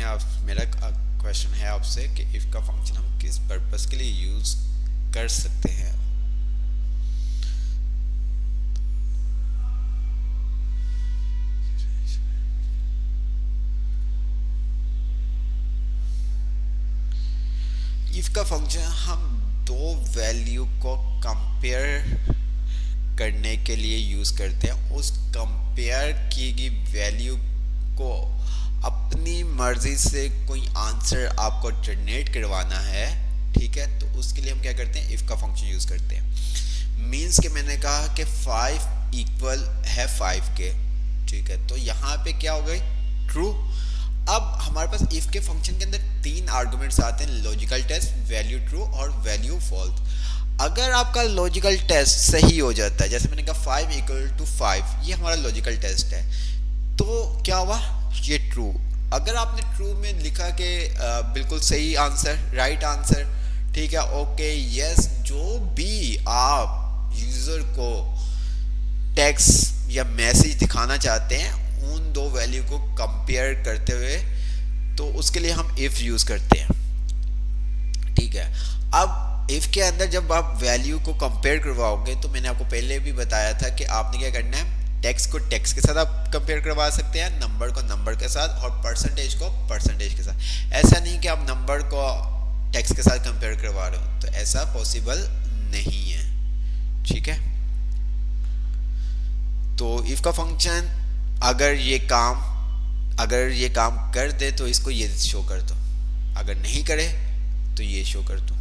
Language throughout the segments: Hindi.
आप मेरा क्वेश्चन है आपसे कि इफ़ का फंक्शन हम किस पर्पस के लिए यूज़ कर सकते हैं। इफ़ का फंक्शन हम दो वैल्यू को कंपेयर करने के लिए यूज़ करते हैं। उस कंपेयर की गई वैल्यू को अपनी मर्जी से कोई आंसर आपको जनरेट करवाना है, ठीक है, तो उसके लिए हम क्या करते हैं, इफ़ का फंक्शन यूज़ करते हैं। मीन्स कि मैंने कहा कि 5 इक्वल है 5 के, ठीक है, तो यहाँ पे क्या हो गई, ट्रू। अब हमारे पास इफ के फंक्शन के अंदर तीन आर्गुमेंट्स आते हैं, लॉजिकल टेस्ट, वैल्यू ट्रू और वैल्यू फॉल्स। अगर आपका लॉजिकल टेस्ट सही हो जाता है, जैसे मैंने कहा 5 इक्वल टू 5, ये हमारा लॉजिकल टेस्ट है, तो क्या हुआ, ये ट्रू। अगर आपने ट्रू में लिखा कि बिल्कुल सही आंसर, राइट आंसर, ठीक है, ओके, यस, जो भी आप यूजर को टेक्स्ट या मैसेज दिखाना चाहते हैं उन दो वैल्यू को कंपेयर करते हुए, तो उसके लिए हम इफ यूज करते हैं, ठीक है। अब इफ के अंदर जब आप वैल्यू को कंपेयर करवाओगे, तो मैंने आपको पहले भी बताया था कि आपने क्या करना है, टेक्स्ट को टेक्स्ट के साथ आप कंपेयर करवा सकते हैं, नंबर को नंबर के साथ और परसेंटेज को परसेंटेज के साथ। ऐसा नहीं कि आप नंबर को टेक्स्ट के साथ कंपेयर करवा रहे हो, तो ऐसा पॉसिबल नहीं है, ठीक है। तो इफ का फंक्शन अगर ये काम कर दे तो इसको ये शो कर दो, अगर नहीं करे तो ये शो कर दो,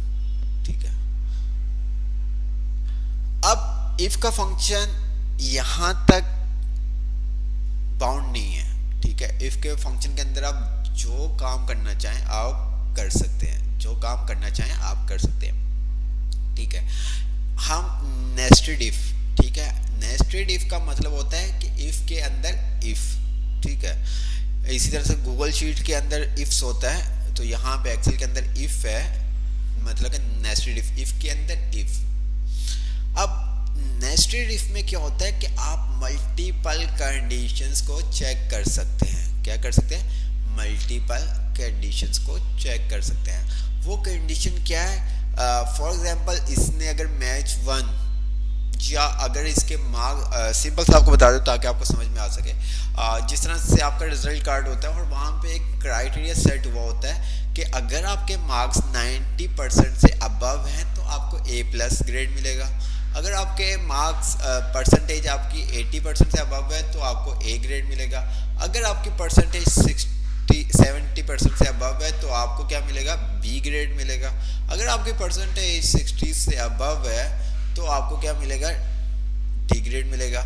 ठीक है। अब इफ का फंक्शन यहां तक बाउंड नहीं है, ठीक है। इफ के फंक्शन के अंदर आप जो काम करना चाहें आप कर सकते हैं, जो काम करना चाहें आप कर सकते हैं, ठीक है। हम नेस्टेड इफ, ठीक है, नेस्टेड इफ का मतलब होता है कि इफ के अंदर इफ, ठीक है। इसी तरह से गूगल शीट के अंदर इफ्स होता है, तो यहाँ पे एक्सेल के अंदर इफ है, मतलब कि नेस्टेड इफ के अंदर इफ। अब नेस्टेड इफ में क्या होता है कि आप मल्टीपल कंडीशंस को चेक कर सकते हैं। क्या कर सकते हैं, मल्टीपल कंडीशंस को चेक कर सकते हैं। वो कंडीशन क्या है, फॉर एग्जांपल इसने अगर मैच 1, या अगर इसके मार्क, सिंपल सा आपको बता दूं ताकि आपको समझ में आ सके, जिस तरह से आपका रिजल्ट कार्ड होता है और वहाँ पे एक क्राइटेरिया सेट हुआ होता है कि अगर आपके मार्क्स 90% से अबव हैं तो आपको A+ ग्रेड मिलेगा, अगर आपके मार्क्स परसेंटेज आपकी 80% से अबव है तो आपको A ग्रेड मिलेगा, अगर आपकी परसेंटेज 70% से अबव है तो आपको क्या मिलेगा, B ग्रेड मिलेगा, अगर आपकी परसेंटेज 60 से अबव है तो आपको क्या मिलेगा, डी ग्रेड मिलेगा।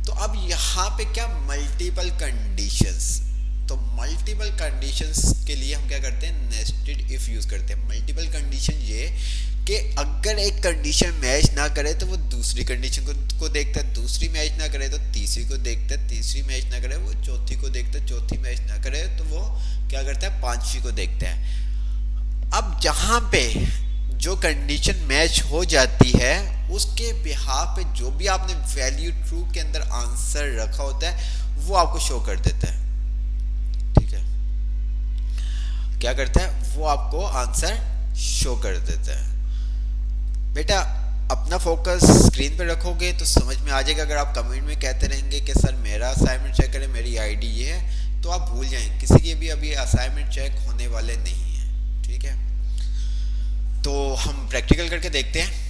तो अब यहाँ पे क्या, मल्टीपल कंडीशंस, तो मल्टीपल कंडीशंस के लिए हम क्या करते हैं, नेस्टेड इफ यूज करते हैं। मल्टीपल कंडीशन ये कि अगर एक कंडीशन मैच ना करे तो वो दूसरी कंडीशन को देखता है, दूसरी मैच ना करे तो तीसरी को देखता है, तीसरी मैच ना करे वो चौथी को देखता है, चौथी मैच ना करे तो वो क्या करता है, पांचवी को देखता है। अब जहाँ पे जो कंडीशन मैच हो जाती है उसके बिहाफ पे जो भी आपने वैल्यू ट्रू के अंदर आंसर रखा होता है वो आपको शो कर देता है, ठीक है। क्या करता है, वो आपको आंसर शो कर देता है। बेटा अपना फोकस स्क्रीन पे रखोगे तो समझ में आ जाएगा। अगर आप कमेंट में कहते रहेंगे कि सर मेरा असाइनमेंट चेक करें, मेरी आईडी ये है, तो आप भूल जाएंगे, किसी के भी अभी असाइनमेंट चेक होने वाले नहीं है, ठीक है। तो हम प्रैक्टिकल करके देखते हैं।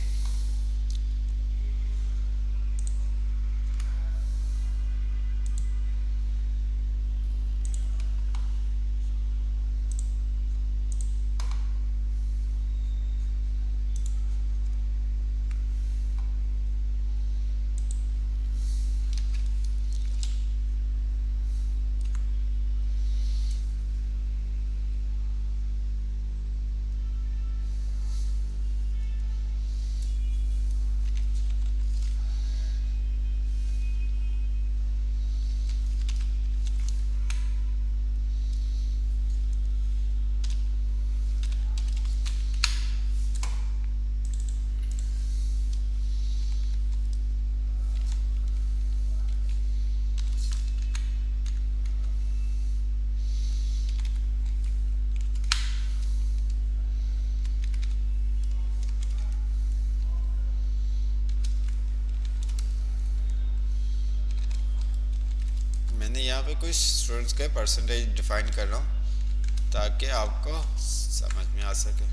यहाँ पे कुछ स्टूडेंट्स के परसेंटेज डिफाइन कर रहा हूँ ताकि आपको समझ में आ सके।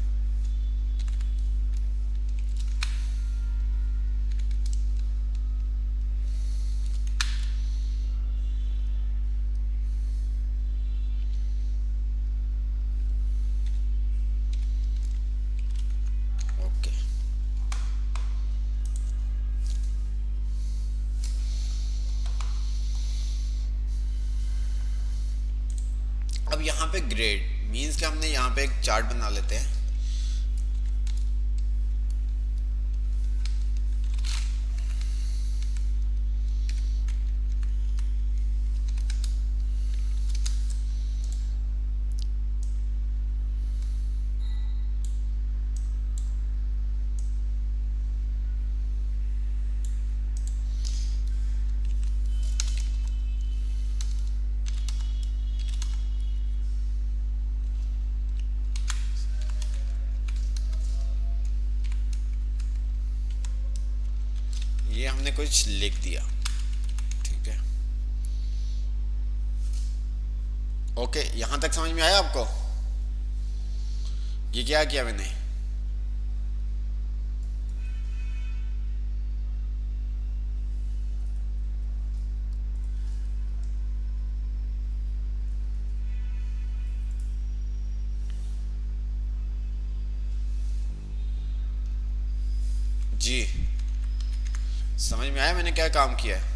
ओके, अब यहाँ पे ग्रेड मीन्स कि हमने यहाँ पे एक चार्ट बना लेते हैं। ये हमने कुछ लिख दिया, ठीक है। ओके, यहां तक समझ में आया आपको? ये क्या किया मैंने? जी, समझ में आया मैंने क्या काम किया है?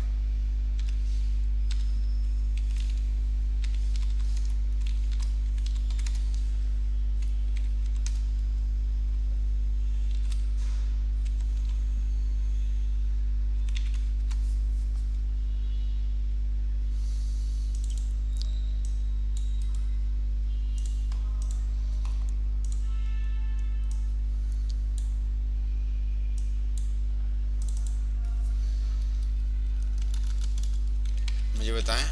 मुझे बताएं।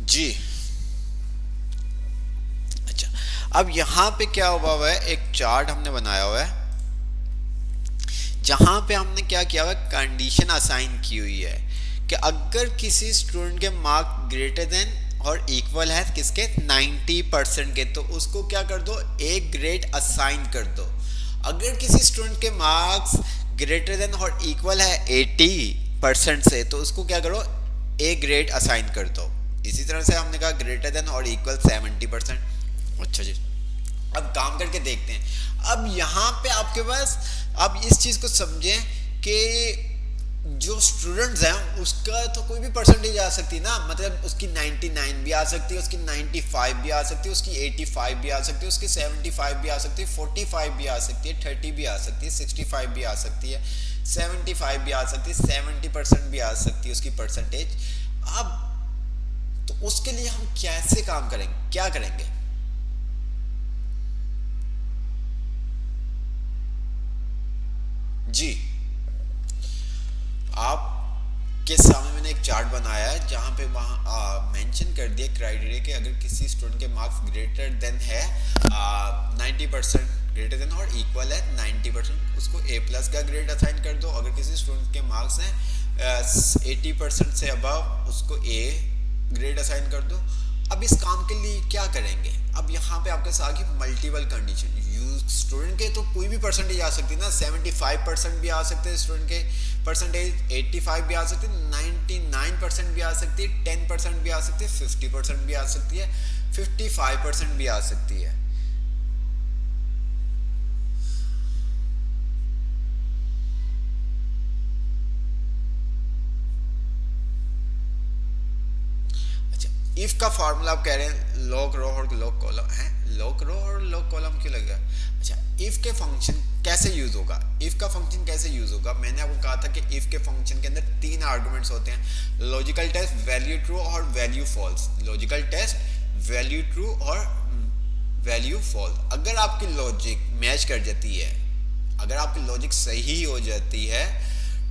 जी, अच्छा, अब यहां पे क्या हुआ है, एक चार्ट हमने बनाया हुआ है जहां पे हमने क्या किया हुआ है, कंडीशन असाइन की हुई है कि अगर किसी स्टूडेंट के मार्क ग्रेटर देन और इक्वल है किसके 90% के, तो उसको क्या कर दो, ए ग्रेड असाइन कर दो। अगर किसी स्टूडेंट के मार्क्स ग्रेटर देन और इक्वल है 80% से, तो उसको क्या करो, ए ग्रेड असाइन कर दो। इसी तरह से हमने कहा ग्रेटर देन और इक्वल 70%। अच्छा जी, अब काम करके देखते हैं। अब यहाँ पे आपके पास, अब इस चीज को समझें कि जो स्टूडेंट्स हैं उसका तो कोई भी परसेंटेज आ सकती है ना, मतलब उसकी 99 भी आ सकती है, उसकी 95 भी आ सकती है, उसकी 85 भी आ सकती है, उसकी 75 भी आ सकती है, 45 भी आ सकती है, 30 भी आ सकती है, 65 भी आ सकती है, 75 भी आ सकती है, 70% भी आ सकती है उसकी परसेंटेज। अब तो उसके लिए हम कैसे काम करेंगे, क्या करेंगे? जी, आपके सामने मैंने एक चार्ट बनाया है जहां पे वहां मेंशन कर दिया क्राइटेरिया कि अगर किसी स्टूडेंट के मार्क्स ग्रेटर देन है 90%, ग्रेटर देन और इक्वल है 90%, उसको ए प्लस का ग्रेड असाइन कर दो। अगर किसी स्टूडेंट के मार्क्स हैं 80% से अबव, उसको ए ग्रेड असाइन कर दो। अब इस काम के लिए क्या करेंगे? अब यहाँ पे आपके साथ की मल्टीपल कंडीशन, स्टूडेंट के तो कोई भी परसेंटेज आ सकती है ना, 75% भी आ सकते हैं स्टूडेंट के परसेंटेज, 85 भी आ सकती है, 99% भी आ सकती है, 10% भी आ सकती है, 50% भी आ सकती है, 55% भी आ सकती है। इफ का फार्मूला आप कह रहे हैं लॉग रो और लॉग कॉलम है, लॉग रो और लॉग कॉलम क्यों लगा? अच्छा, इफ के फंक्शन कैसे यूज होगा, इफ का फंक्शन कैसे यूज होगा? मैंने आपको कहा था कि इफ के फंक्शन के अंदर 3 आर्गुमेंट्स होते हैं, लॉजिकल टेस्ट, वैल्यू ट्रू और value false. Logical test, value true और वैल्यू फॉल्स। अगर आपकी लॉजिक मैच कर जाती है, अगर आपकी लॉजिक सही हो जाती है,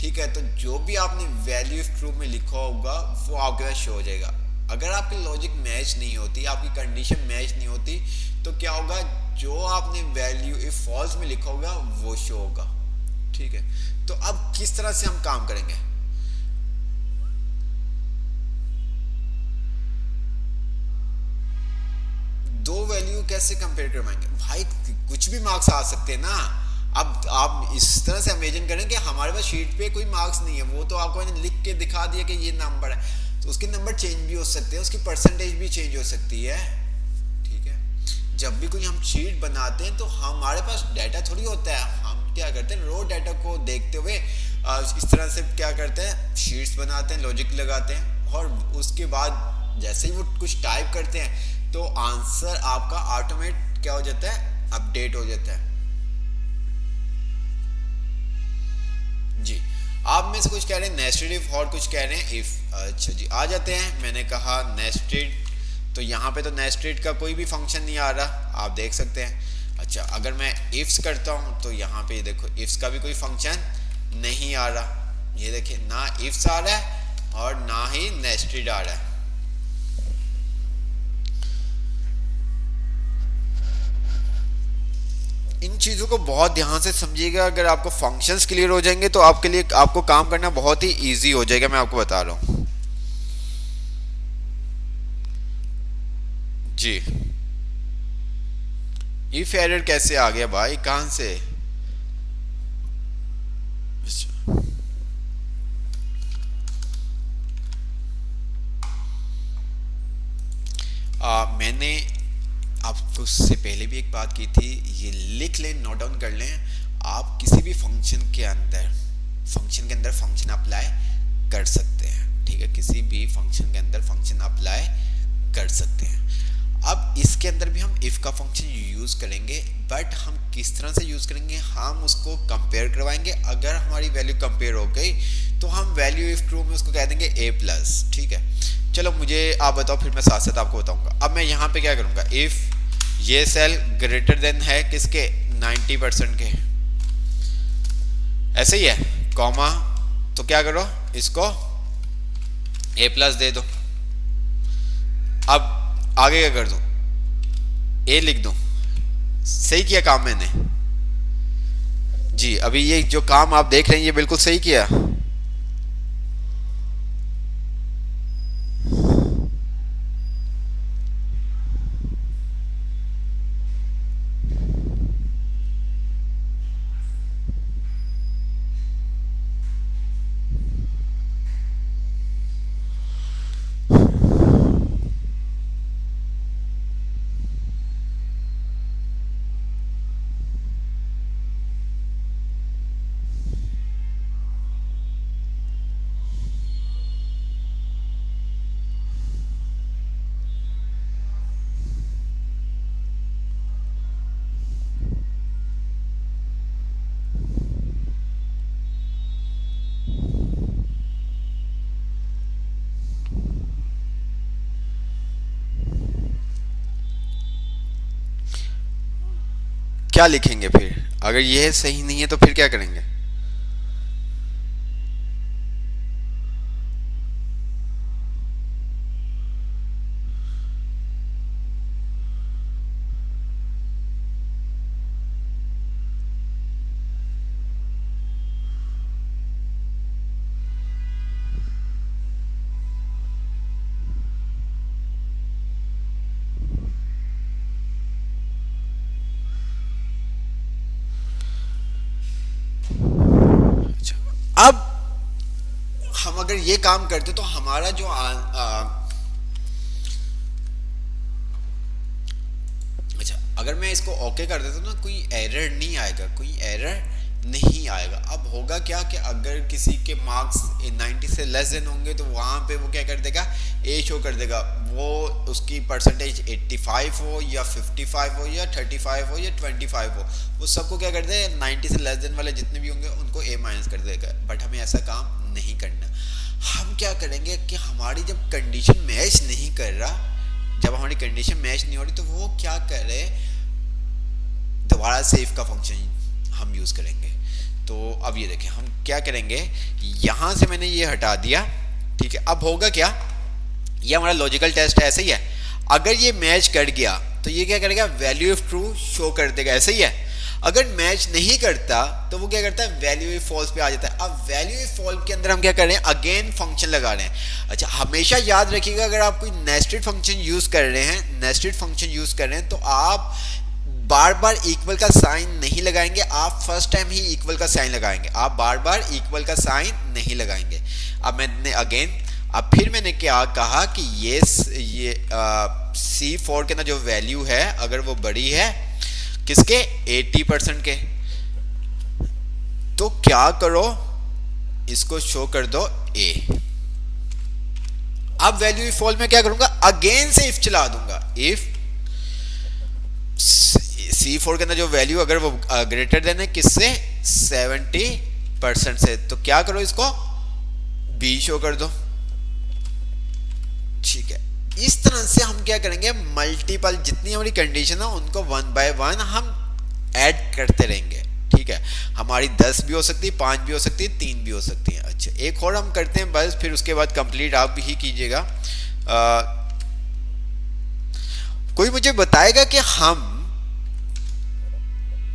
ठीक है, तो जो भी आपने वैल्यू ट्रू में लिखा होगा वो आपके पास शो हो जाएगा। अगर आपकी लॉजिक मैच नहीं होती, आपकी कंडीशन मैच नहीं होती, तो क्या होगा, जो आपने वैल्यू इफ फॉल्स में लिखा होगा वो शो होगा। ठीक है, तो अब किस तरह से हम काम करेंगे। दो वैल्यू कैसे कंपेयर करवाएंगे भाई, कुछ भी मार्क्स आ सकते हैं ना। अब आप इस तरह से इमेजिन करें कि हमारे पास शीट पे कोई मार्क्स नहीं है, वो तो आपको मैंने लिख के दिखा दिया कि ये नंबर है, तो उसके नंबर चेंज भी हो सकते हैं, उसकी परसेंटेज भी चेंज हो सकती है। ठीक है, जब भी कोई हम शीट बनाते हैं तो हमारे पास डाटा थोड़ी होता है, हम क्या करते हैं रो डाटा को देखते हुए इस तरह से क्या करते हैं, शीट्स बनाते हैं, लॉजिक लगाते हैं, और उसके बाद जैसे ही वो कुछ टाइप करते हैं तो आंसर आपका ऑटोमेट क्या हो जाता है, अपडेट हो जाता है। जी, आप में से कुछ कह रहे हैं नेस्टेड इफ और कुछ कह रहे हैं इफ। अच्छा जी, आ जाते हैं। मैंने कहा नेस्टेड, तो यहाँ पे तो नेस्टेड का कोई भी फंक्शन नहीं आ रहा, आप देख सकते हैं। अच्छा, अगर मैं इफ्स करता हूँ तो यहाँ पे देखो इफ्स का भी कोई फंक्शन नहीं आ रहा, ये देखिए ना इफ्स आ रहा है और ना ही नेस्टेड आ रहा है। इन चीज़ों को बहुत ध्यान से समझिएगा, अगर आपको फंक्शंस क्लियर हो जाएंगे तो आपके लिए आपको काम करना बहुत ही इजी हो जाएगा, मैं आपको बता रहा हूँ। जी, इफ एरर कैसे आ गया भाई, कहां से। मैंने आपको उससे पहले भी एक बात की थी, ये लिख लें, नोट डाउन कर लें। आप किसी भी फंक्शन के अंदर फंक्शन अप्लाई कर सकते हैं। ठीक है, किसी भी फंक्शन के अंदर फंक्शन अप्लाई कर सकते हैं। अब इसके अंदर भी हम इफ का फंक्शन यूज करेंगे, बट हम किस तरह से यूज करेंगे, हम उसको कंपेयर करवाएंगे। अगर हमारी वैल्यू कंपेयर हो गई तो हम वैल्यू इफ ट्रू में उसको कह देंगे a प्लस। ठीक है, चलो मुझे आप बताओ, फिर मैं साथ साथ आपको बताऊंगा। अब मैं यहाँ पे क्या करूंगा, इफ ये सेल ग्रेटर देन है किसके, 90% के, ऐसे ही है, कॉमा, तो क्या करो इसको a प्लस दे दो। अब आगे क्या कर दूं, ए लिख दूं। सही किया काम मैंने जी, अभी ये जो काम आप देख रहे हैं ये बिल्कुल सही किया। क्या लिखेंगे फिर, अगर ये सही नहीं है तो फिर क्या करेंगे। अब हम अगर ये काम करते तो हमारा जो अच्छा, अगर मैं इसको ओके कर देता ना, कोई एरर नहीं आएगा, कोई एरर नहीं आएगा। अब होगा क्या कि अगर किसी के मार्क्स 90 से लेस देन होंगे तो वहाँ पे वो क्या कर देगा, ए शो कर देगा। वो उसकी परसेंटेज 85 हो या 55 हो या 35 हो या 25 हो, वो सबको क्या कर देगा, 90 से लेस देन वाले जितने भी होंगे उनको ए माइनस कर देगा। बट हमें ऐसा काम नहीं करना। हम क्या करेंगे कि हमारी जब कंडीशन मैच नहीं कर रहा, जब हमारी कंडीशन मैच नहीं हो रही, तो वो क्या करे, दोबारा से इफ का फंक्शन हम यूज करेंगे। तो अब ये देखें हम क्या करेंगे, यहां से मैंने ये हटा दिया। ठीक है, अब होगा क्या, ये हमारा लॉजिकल टेस्ट है, ऐसे ही है। अगर ये मैच कर गया तो ये क्या करेगा, वैल्यू ऑफ ट्रू शो कर देगा, ऐसे ही है। अगर मैच नहीं करता तो वो क्या करता है, वैल्यू ऑफ फॉल्स पे आ जाता है। अब वैल्यू ऑफ फॉल्स के अंदर हम क्या कर रहे हैं, अगेन फंक्शन लगा रहे हैं। अच्छा, हमेशा याद रखिएगा अगर आप कोई नेस्टेड फंक्शन यूज कर रहे हैं, नेस्टेड फंक्शन यूज कर रहे हैं, तो आप बार बार इक्वल का साइन नहीं लगाएंगे, आप फर्स्ट टाइम ही इक्वल का साइन लगाएंगे, आप बार बार इक्वल का साइन नहीं लगाएंगे। अब मैंने अगेन, अब फिर मैंने क्या कहा कि ये C4 के ना जो वैल्यू है, अगर वो बड़ी है किसके, 80% के, तो क्या करो, इसको शो कर दो A। अब वैल्यू इफ फॉल में क्या करूंगा, अगेन से इफ चला दूंगा। इफ C4 के अंदर जो वैल्यू अगर वो ग्रेटर देन है किससे, 70% से, तो क्या करो, इसको B शो कर दो। ठीक है, इस तरह से हम क्या करेंगे, मल्टीपल जितनी हमारी कंडीशन है उनको 1 बाय 1 हम ऐड करते रहेंगे। ठीक है, हमारी 10 भी हो सकती है, 5 भी हो सकती है, 3 भी हो सकती है। अच्छा, एक और हम करते हैं बस, फिर उसके बाद कंप्लीट आप ही कीजिएगा। कोई मुझे बताएगा कि हम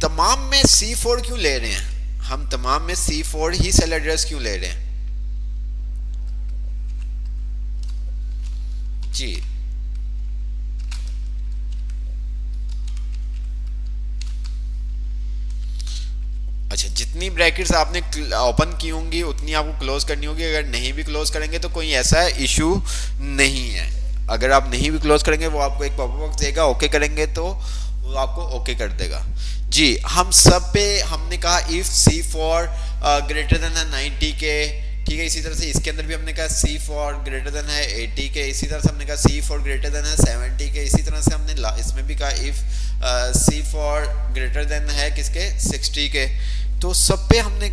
तमाम में C4 क्यों ले रहे हैं, हम तमाम में C4 ही सेल एड्रेस क्यों ले रहे हैं जी। अच्छा, जितनी ब्रैकेट्स आपने ओपन की होंगी उतनी आपको क्लोज करनी होगी। अगर नहीं भी क्लोज करेंगे तो कोई ऐसा इशू नहीं है। अगर आप नहीं भी क्लोज करेंगे वो आपको एक पॉपअप बॉक्स देगा, ओके करेंगे तो वो आपको ओके कर देगा जी। हम सब पे हमने कहा इफ C4 ग्रेटर देन है 90 के, ठीक है। इसी तरह से इसके अंदर भी हमने कहा C4 ग्रेटर देन है 80 के, इसी तरह से हमने कहा C4 ग्रेटर देन है 70 के, इसी तरह से हमने इसमें भी कहा इफ C4 ग्रेटर देन है किसके, 60 के। तो सब पे हमने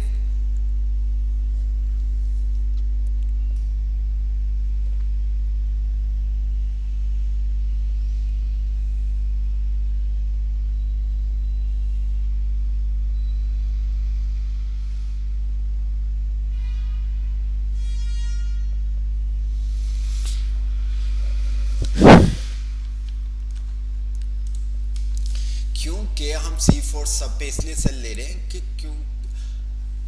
क्योंकि हम C4 सब पे इसलिए सेल ले रहे हैं कि क्यों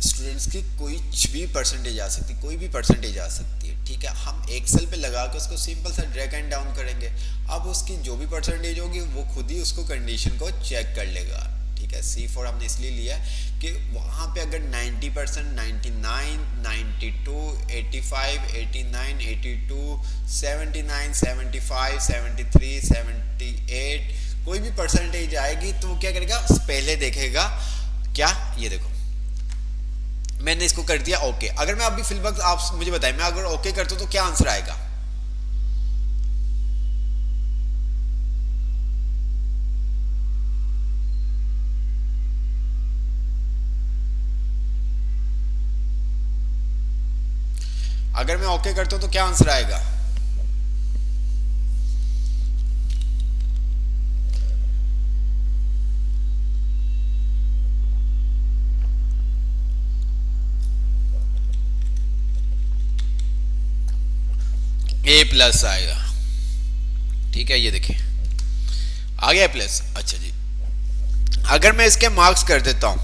स्टूडेंट्स की कोई भी परसेंटेज आ सकती है, कोई भी परसेंटेज आ सकती है। ठीक है, हम एक सेल पे लगा के उसको सिंपल सा ड्रैग एंड डाउन करेंगे। अब उसकी जो भी परसेंटेज होगी वो खुद ही उसको कंडीशन को चेक कर लेगा। ठीक है, C4 हमने इसलिए लिया कि वहाँ पे अगर 90%, 99, 92, 85, 89, 82, 79, 75, 73, 78 कोई भी परसेंटेज आएगी तो वो क्या करेगा, पहले देखेगा क्या, ये देखो मैंने इसको कर दिया ओके। अगर मैं अभी फिल वक्त आप मुझे बताएं, मैं अगर ओके करता हूं तो क्या आंसर आएगा, अगर मैं ओके करता हूं तो क्या आंसर आएगा, A+ आएगा। ठीक है, ये देखिए आ गया प्लस। अच्छा जी, अगर मैं इसके मार्क्स कर देता हूं,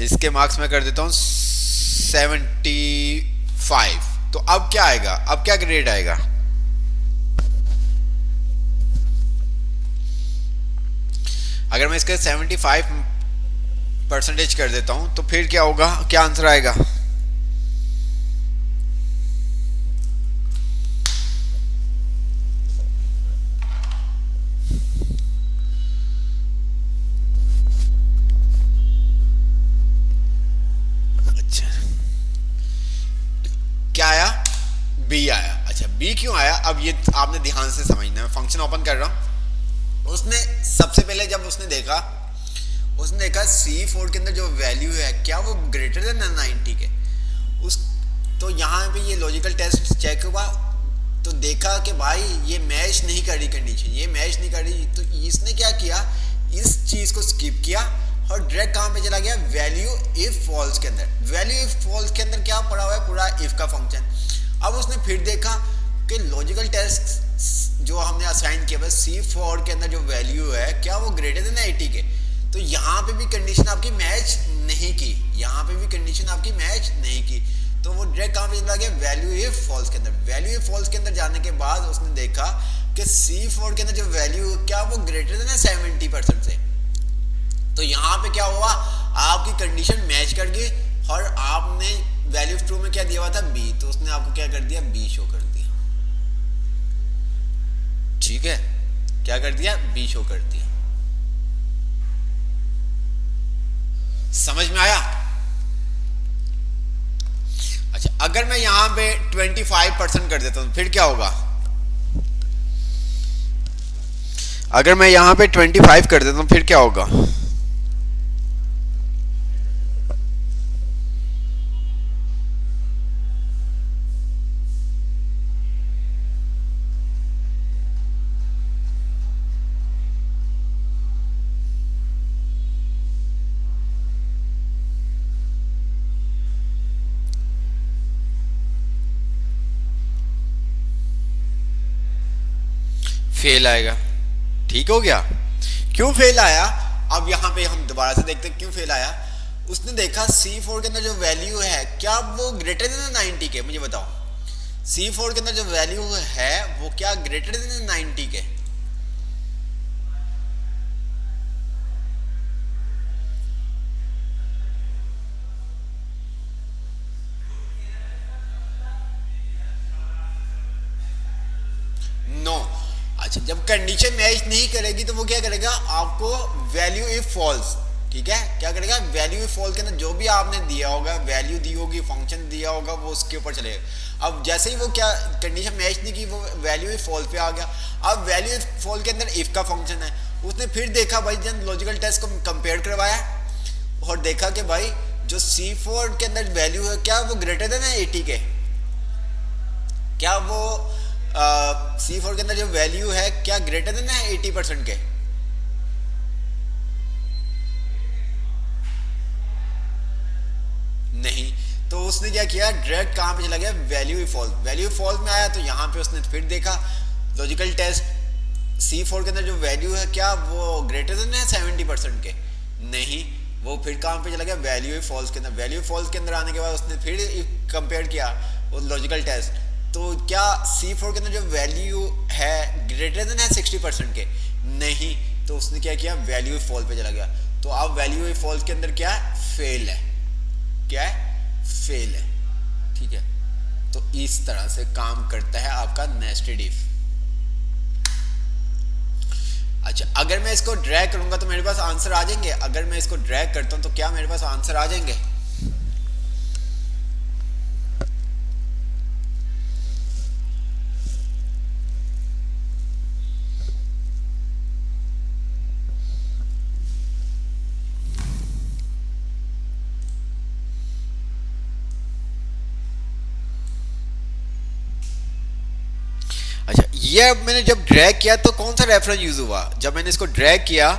इसके मार्क्स में कर देता हूं 75, तो अब क्या आएगा, अब क्या ग्रेड आएगा, अगर मैं इसके 75% कर देता हूं तो फिर क्या होगा, क्या आंसर आएगा, क्या आया, B आया। अच्छा, B क्यों आया, अब ये आपने ध्यान से समझना है। फंक्शन ओपन कर रहा हूं, उसने सबसे पहले जब उसने देखा C4 के अंदर जो वैल्यू है क्या वो ग्रेटर देन 90 के, उस तो यहाँ पे ये लॉजिकल टेस्ट चेक हुआ तो देखा कि भाई ये मैच नहीं कर रही कंडीशन, ये मैच नहीं कर रही, तो इसने क्या किया, इस चीज को स्किप किया और डायरेक्ट कहां पे चला गया, वैल्यू इफ फॉल्स के अंदर। वैल्यू इफ फॉल्स के अंदर क्या पड़ा हुआ है, पूरा इफ का फंक्शन। अब उसने फिर देखा कि लॉजिकल टेस्ट जो हमने असाइन किया है C4 के अंदर जो वैल्यू है क्या वो ग्रेटर देन 80 के, तो यहाँ पे भी कंडीशन आपकी मैच नहीं की, यहाँ पे भी कंडीशन आपकी मैच नहीं की, तो वो डायरेक्ट कहाँ पे चला गया, वैल्यू इफ फॉल्स के अंदर। वैल्यू इफ फॉल्स के अंदर जाने के बाद उसने देखा कि C4 के अंदर जो वैल्यू क्या वो ग्रेटर देन 70% से, तो यहाँ पे क्या हुआ, आपकी कंडीशन मैच कर गई और आपने वैल्यू ट्रू में क्या दिया हुआ था बी, तो उसने आपको क्या कर दिया, बी शो कर दिया। ठीक है, क्या कर दिया, बी शो कर दिया। समझ में आया? अच्छा, अगर मैं यहां पे 25% कर देता हूं फिर क्या होगा, अगर मैं यहां पे 25 कर देता हूं फिर क्या होगा, फेल आएगा। ठीक हो गया? क्यों फेल आया, अब यहां पे हम दोबारा से देखते हैं क्यों फेल आया। उसने देखा C4 के अंदर जो वैल्यू है क्या वो ग्रेटर देन 90 के, मुझे बताओ C4 के अंदर जो वैल्यू है वो क्या ग्रेटर देन 90 के, नो। अच्छा, जब कंडीशन मैच नहीं करेगी तो वो क्या करेगा, आपको वैल्यू इफ फॉल्स, ठीक है, क्या करेगा, वैल्यू इफ फॉल्स के अंदर जो भी आपने दिया होगा, वैल्यू दी होगी, फंक्शन दिया होगा, वो उसके ऊपर चलेगा। अब जैसे ही वो क्या कंडीशन मैच नहीं की, वो वैल्यू इफ फॉल्स पे आ गया। अब वैल्यू इफ फॉल्स के अंदर इफ का फंक्शन है, उसने फिर देखा भाई, जब लॉजिकल टेस्ट को कंपेयर करवाया और देखा कि भाई जो C4 के अंदर वैल्यू है क्या वो ग्रेटर देन 80 के, क्या वो C4 के अंदर जो वैल्यू है क्या ग्रेटर देन 80% के, नहीं। तो उसने क्या किया, डायरेक्ट कहां पे चला गया, वैल्यू फॉल्स। वैल्यू फॉल्स में आया तो यहां पे उसने फिर देखा लॉजिकल टेस्ट C4 के अंदर जो वैल्यू है क्या वो ग्रेटर देन 70% के, नहीं। वो फिर कहां पे चला गया, वैल्यू फॉल्स के अंदर। वैल्यू फॉल्स के अंदर आने के बाद उसने फिर कंपेयर किया वो लॉजिकल टेस्ट, तो क्या C4 के अंदर जो वैल्यू है ग्रेटर देन है 60% के, नहीं। तो उसने क्या किया, वैल्यू फॉल्स पे चला गया। तो अब वैल्यू फॉल्स के अंदर क्या है, फेल है, क्या है, फेल है। ठीक है, तो इस तरह से काम करता है आपका नेस्टेड इफ। अच्छा, अगर मैं इसको ड्रैग करूंगा तो मेरे पास आंसर आ जाएंगे, अगर मैं इसको ड्रैग करता हूं तो क्या मेरे पास आंसर आ जाएंगे, ये अब मैंने जब ड्रैग किया तो कौन सा रेफरेंस यूज हुआ, जब मैंने इसको ड्रैग किया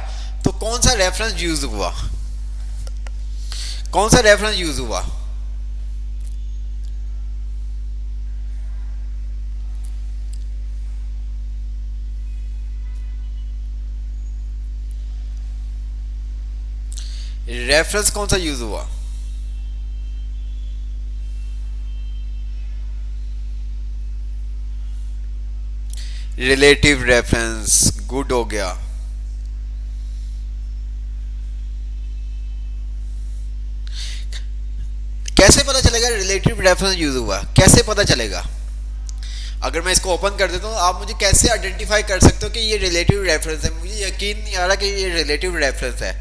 तो कौन सा रेफरेंस यूज हुआ, कौन सा रेफरेंस यूज हुआ, रेफरेंस कौन सा यूज हुआ, रिलेटिव रेफरेंस, गुड हो गया। कैसे पता चलेगा रिलेटिव रेफरेंस यूज हुआ, कैसे पता चलेगा, अगर मैं इसको ओपन कर देता हूँ आप मुझे कैसे आइडेंटिफाई कर सकते हो कि ये रिलेटिव रेफरेंस है, मुझे यकीन नहीं आ रहा कि ये रिलेटिव रेफरेंस है,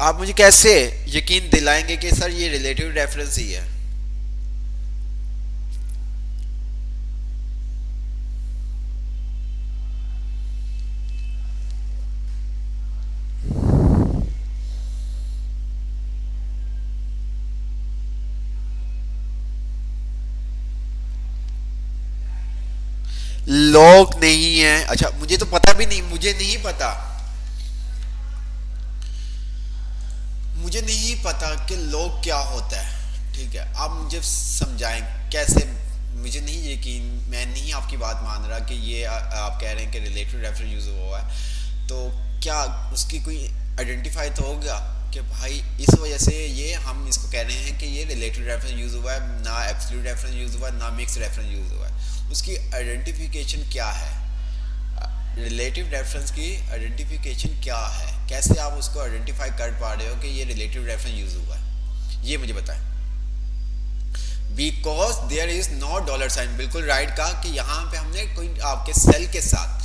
आप मुझे कैसे यकीन दिलाएंगे कि सर ये रिलेटिव रेफरेंस ही है। लोग नहीं है, अच्छा मुझे तो पता भी नहीं, मुझे नहीं पता, मुझे नहीं पता कि लोग क्या होता है। ठीक है, आप मुझे समझाएं कैसे मुझे नहीं यकीन, मैं नहीं आपकी बात मान रहा कि ये आप कह रहे हैं कि रिलेटिव रेफरेंस यूज़ हुआ है, तो क्या उसकी कोई आइडेंटिफाई तो होगा कि भाई इस वजह से ये हम इसको कह रहे हैं कि ये रिलेटिव रेफरेंस यूज़ हुआ है, ना एब्सोल्यूट रेफरेंस यूज़ हुआ है, ना मिक्स रेफरेंस यूज़ हुआ है। उसकी आइडेंटिफिकेशन क्या है? रिलेटिव रेफरेंस की आइडेंटिफिकेशन क्या है? कैसे आप उसको आइडेंटिफाई कर पा रहे हो कि ये रिलेटिव रेफरेंस यूज़ हुआ है, ये मुझे बताएं। Because there is no dollar sign, बिल्कुल राइट कहा कि यहाँ पे हमने कोई आपके सेल के साथ,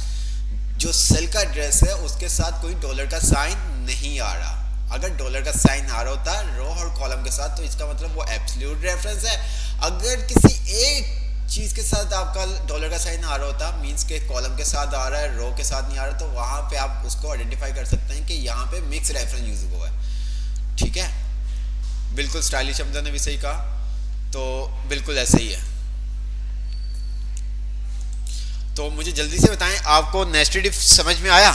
जो सेल का एड्रेस है उसके साथ कोई डॉलर का साइन नहीं आ रहा। अगर डॉलर का साइन आ रहा होता रो और कॉलम के साथ तो इसका मतलब वो एब्सोल्यूट रेफरेंस है। अगर किसी एक चीज के साथ आपका डॉलर का साइन आ रहा होता, मींस के कॉलम के साथ आ रहा है, रो के साथ नहीं आ रहा, तो वहां पे आप उसको आइडेंटिफाई कर सकते हैं कि यहाँ पे मिक्स रेफरेंस यूज हुआ है। ठीक है, बिल्कुल स्टाइलिश हमजा ने भी सही कहा, तो बिल्कुल ऐसे ही है। तो मुझे जल्दी से बताएं, आपको नेस्टेड इफ समझ में आया?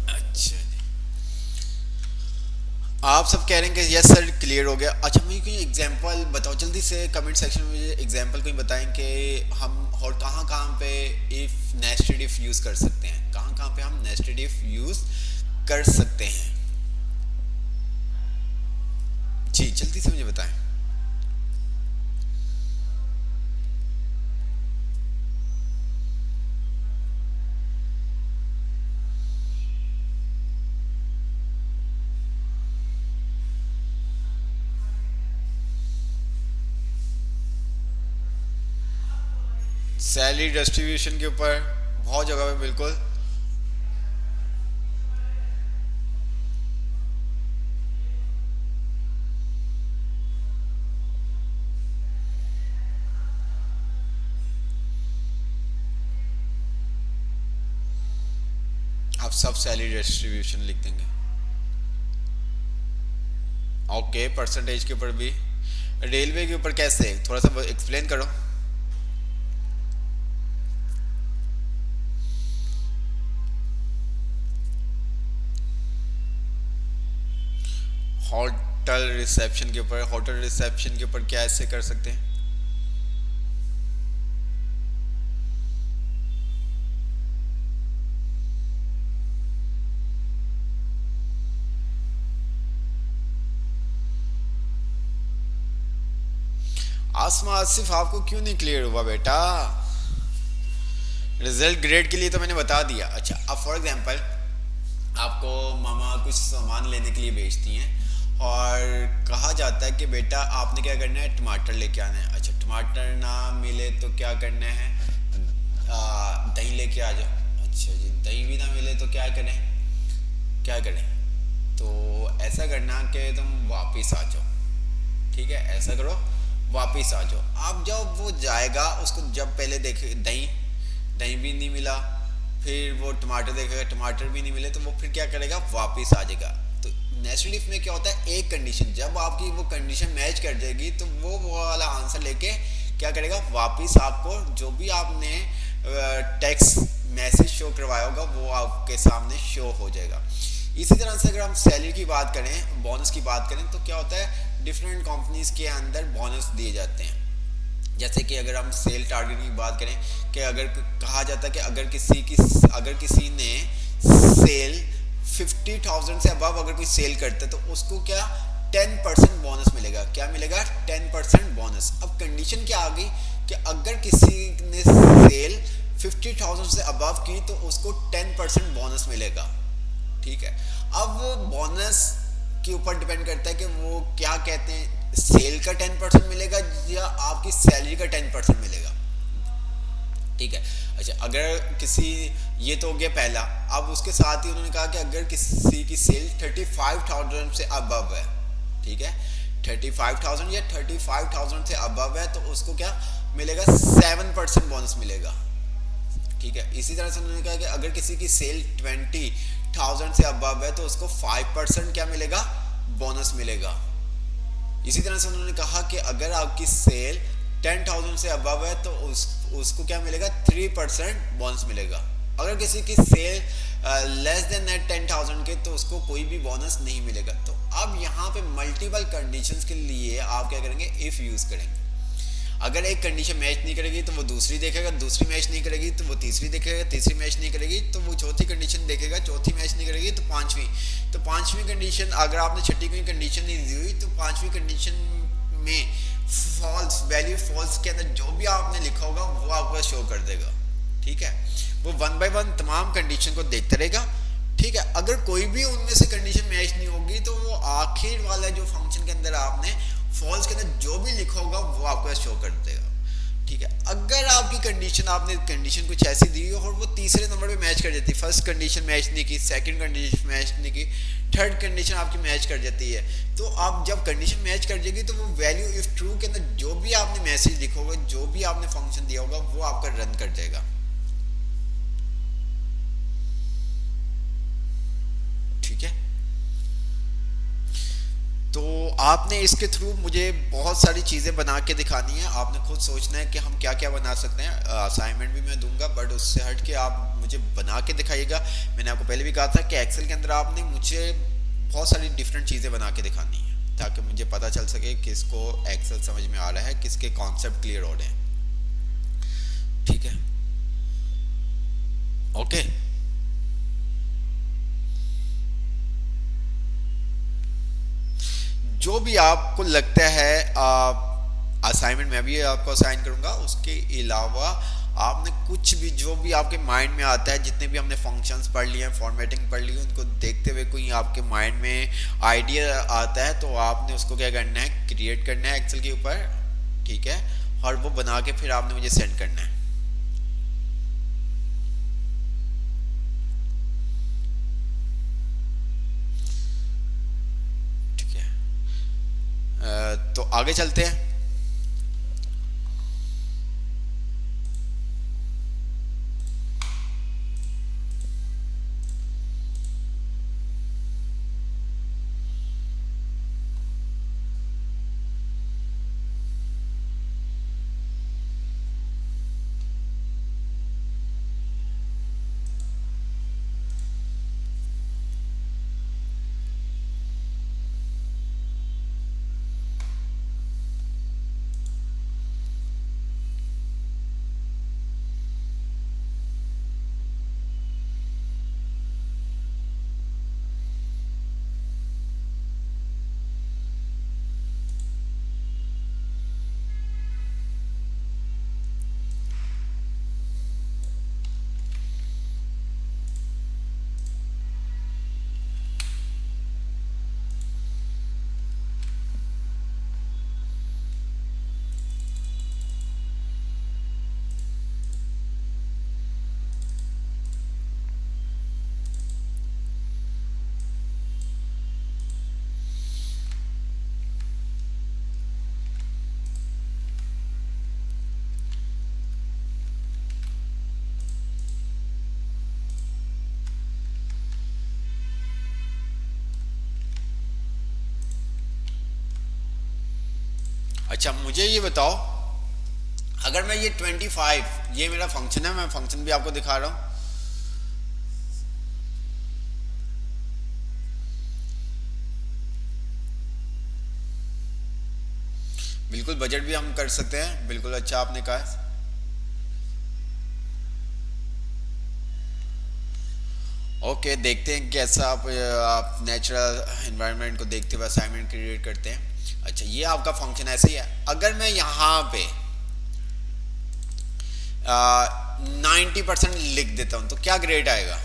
अच्छा, आप सब कह रहे हैं कि यस सर क्लियर हो गया। अच्छा, मुझे कोई एग्जांपल बताओ जल्दी से, कमेंट सेक्शन में मुझे एग्जांपल कोई बताएं कि हम और कहाँ कहाँ पे इफ़ नेस्टेड इफ़ यूज़ कर सकते हैं, कहाँ कहाँ पे हम नेस्टेड इफ़ यूज़ कर सकते हैं। जी जल्दी से मुझे बताएं। सैलरी डिस्ट्रीब्यूशन के ऊपर बहुत जगह पे बिल्कुल। आप सब सैलरी डिस्ट्रीब्यूशन लिख देंगे। ओके, परसेंटेज के ऊपर भी। रेलवे के ऊपर कैसे, थोड़ा सा एक्सप्लेन करो। होटल रिसेप्शन के ऊपर, होटल रिसेप्शन के ऊपर क्या ऐसे कर सकते हैं? आसमा आसिफ, आपको क्यों नहीं क्लियर हुआ बेटा? रिजल्ट ग्रेड के लिए तो मैंने बता दिया। अच्छा, अब फॉर एग्जांपल आपको मामा कुछ सामान लेने के लिए भेजती हैं और कहा जाता है कि बेटा आपने क्या करना है, टमाटर लेके आना है। अच्छा, टमाटर ना मिले तो क्या करना है, दही लेके आ जाओ। अच्छा जी, दही भी ना मिले तो क्या करें, क्या करें? तो ऐसा करना कि तुम वापस आ जाओ। ठीक है, ऐसा करो, वापस आ जाओ। आप जब वो जाएगा उसको जब पहले देखे दही, दही भी नहीं मिला, फिर वो टमाटर देखेगा, टमाटर भी नहीं मिले, तो वो फिर क्या करेगा, वापस आ जाएगा। तो नेचुरल इफ में क्या होता है, एक कंडीशन जब आपकी वो कंडीशन मैच कर जाएगी तो वो वाला आंसर लेके क्या करेगा, वापस आपको जो भी आपने टेक्स्ट मैसेज शो करवाया होगा वो आपके सामने शो हो जाएगा। इसी तरह से अगर हम सैलरी की बात करें, बोनस की बात करें, तो क्या होता है, डिफरेंट कंपनीज के अंदर बोनस दिए जाते हैं। जैसे कि अगर हम सेल टारगेट की बात करें कि अगर कहा जाता है कि अगर किसी ने सेल 50,000 से अबव अगर कोई सेल करता है तो उसको क्या 10% बोनस मिलेगा। क्या मिलेगा, 10% बोनस। अब कंडीशन क्या आ गई कि अगर किसी ने सेल 50,000 से अबव की तो उसको 10% बोनस मिलेगा। ठीक है, अब बोनस के ऊपर डिपेंड करता है कि वो क्या कहते हैं, सेल का 10% मिलेगा या आपकी सैलरी का 10% मिलेगा। ठीक है, अच्छा अगर किसी, ये तो हो गया पहला। अब उसके साथ ही उन्होंने कहा कि अगर किसी की सेल 35,000 से अबव है, ठीक है 35,000 या 35,000 से अबव है, तो उसको क्या मिलेगा, 7% बोनस मिलेगा। ठीक है, इसी तरह से उन्होंने कहा कि अगर किसी की सेल 20,000 से अबव है तो उसको 5% क्या मिलेगा, बोनस मिलेगा। इसी तरह से उन्होंने कहा कि अगर आपकी सेल 10,000 से अबव है तो उसको क्या मिलेगा, 3% बोनस मिलेगा। अगर किसी की सेल लेस देन 10,000 के, तो उसको कोई भी बोनस नहीं मिलेगा। तो अब यहाँ पे मल्टीपल कंडीशंस के लिए आप क्या करेंगे, इफ यूज करेंगे। अगर एक कंडीशन मैच नहीं करेगी तो वो दूसरी देखेगा, दूसरी मैच नहीं करेगी तो वो तीसरी देखेगा, तीसरी मैच नहीं करेगी तो वो चौथी कंडीशन देखेगा, चौथी मैच नहीं करेगी तो पांचवी, तो पांचवी कंडीशन, अगर आपने छठी कोई कंडीशन नहीं दी हुई तो पांचवी कंडीशन में फॉल्स, वैल्यू फॉल्स के अंदर जो भी आपने लिखा होगा वो आपको शो कर देगा। ठीक है, वो 1 बाय 1 तमाम कंडीशन को देखता रहेगा। ठीक है, अगर कोई भी उनमें से कंडीशन मैच नहीं होगी तो वो आखिर वाला जो फंक्शन के अंदर आपने फॉल्स के अंदर जो भी लिखा होगा वो आपको शो कर देगा। ठीक है, अगर आपकी कंडीशन, आपने कंडीशन कुछ ऐसी दी और वो तीसरे नंबर पे मैच कर जाती है, फर्स्ट कंडीशन मैच नहीं की, सेकंड कंडीशन मैच नहीं की, थर्ड कंडीशन आपकी मैच कर जाती है, तो आप जब कंडीशन मैच कर जाएगी तो वो वैल्यू इफ ट्रू के अंदर जो भी आपने मैसेज लिखा होगा, जो भी आपने फंक्शन दिया होगा वो आपका रन कर जाएगा। ठीक है, तो आपने इसके थ्रू मुझे बहुत सारी चीज़ें बना के दिखानी है। आपने खुद सोचना है कि हम क्या क्या बना सकते हैं। असाइनमेंट भी मैं दूंगा, बट उससे हट के आप मुझे बना के दिखाइएगा। मैंने आपको पहले भी कहा था कि एक्सेल के अंदर आपने मुझे बहुत सारी डिफरेंट चीज़ें बना के दिखानी है, ताकि मुझे पता चल सके किसको एक्सेल समझ में आ रहा है, किसके कॉन्सेप्ट क्लियर हो रहे हैं। ठीक है, ओके। जो भी आपको लगता है, असाइनमेंट मैं भी आपको असाइन करूंगा, उसके अलावा आपने कुछ भी, जो भी आपके माइंड में आता है, जितने भी हमने फंक्शंस पढ़ लिए हैं, फॉर्मेटिंग पढ़ ली, उनको देखते हुए कोई आपके माइंड में आइडिया आता है तो आपने उसको क्या करना है, क्रिएट करना है एक्सेल के ऊपर। ठीक है, और वो बना के फिर आपने मुझे सेंड करना है। ठीक है, तो आगे चलते हैं। अच्छा मुझे ये बताओ, अगर मैं ये 25, ये मेरा फंक्शन है, मैं फंक्शन भी आपको दिखा रहा हूं। बिल्कुल बजट भी हम कर सकते हैं, बिल्कुल अच्छा आपने कहा। ओके, देखते हैं कैसा आप नेचुरल एनवायरनमेंट को देखते हुए असाइनमेंट क्रिएट करते हैं। अच्छा, ये आपका फंक्शन ऐसे ही है। अगर मैं यहाँ पे 90% लिख देता हूँ तो क्या ग्रेड आएगा?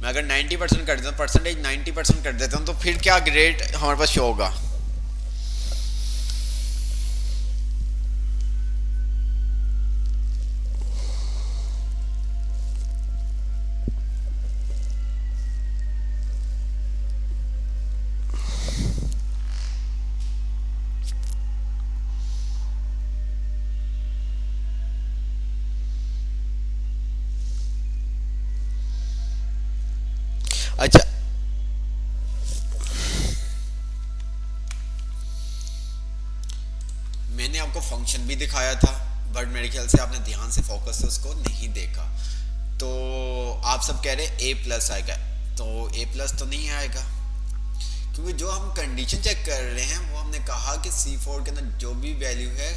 मैं अगर 90% कर देता हूँ, परसेंटेज 90% कर देता हूँ, तो फिर क्या ग्रेड हमारे पास शो होगा? अच्छा, मैंने आपको फंक्शन भी दिखाया था, बट मेरे ख्याल से आपने ध्यान से फोकस से उसको नहीं देखा। तो आप सब कह रहे हैं ए प्लस आएगा, तो ए प्लस तो नहीं आएगा, क्योंकि जो हम कंडीशन चेक कर रहे हैं वो हमने कहा कि C4 के अंदर जो भी वैल्यू है,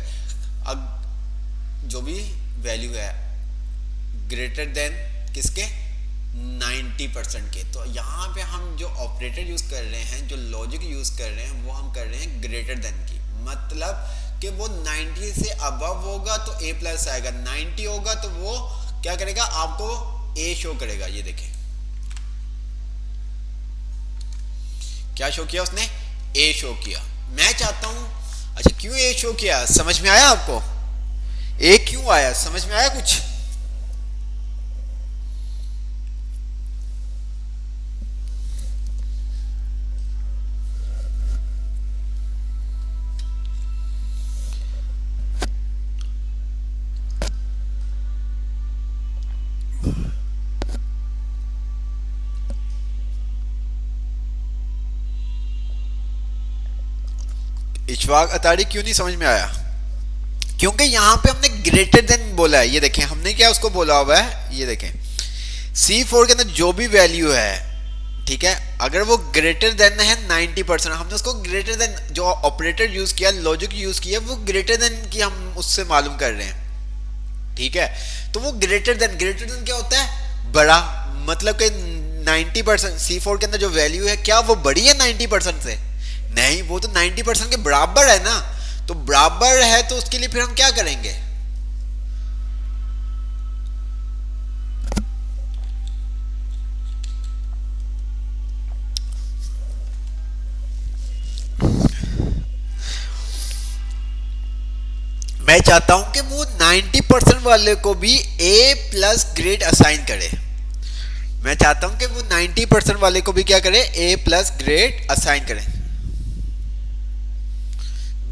अब जो भी वैल्यू है ग्रेटर देन किसके, 90% के। तो यहाँ पे हम जो ऑपरेटर यूज कर रहे हैं, जो लॉजिक यूज कर रहे हैं, वो हम कर रहे हैं ग्रेटर देन की, मतलब कि वो 90 से अबव होगा तो ए प्लस आएगा, 90 होगा तो वो क्या करेगा, आपको ए शो करेगा। ये देखें क्या शो किया उसने, ए शो किया। मैं चाहता हूं, अच्छा क्यों ए शो किया, समझ में आया आपको? ए क्यों आया, समझ में आया कुछ? इशफाक अतारी क्यों नहीं समझ में आया? क्योंकि यहां पे हमने ग्रेटर देन बोला है। ये देखें हमने क्या उसको बोला हुआ है, ये देखें C4 के अंदर जो भी वैल्यू है, ठीक है, अगर वो ग्रेटर देन है 90%, हमने उसको ग्रेटर देन, जो ऑपरेटर यूज किया, लॉजिक यूज किया, वो ग्रेटर देन की हम उससे मालूम कर रहे हैं, ठीक है। तो वो ग्रेटर देन क्या होता है, बड़ा, मतलब कि 90% C4 के अंदर जो वैल्यू है, क्या वो बड़ी है 90% से? नहीं, वो तो 90% के बराबर है ना। तो बराबर है तो उसके लिए फिर हम क्या करेंगे, मैं चाहता हूं कि वो 90% वाले को भी ए प्लस ग्रेड असाइन करे। मैं चाहता हूं कि वो 90% वाले को भी क्या करे, ए प्लस ग्रेड असाइन करे।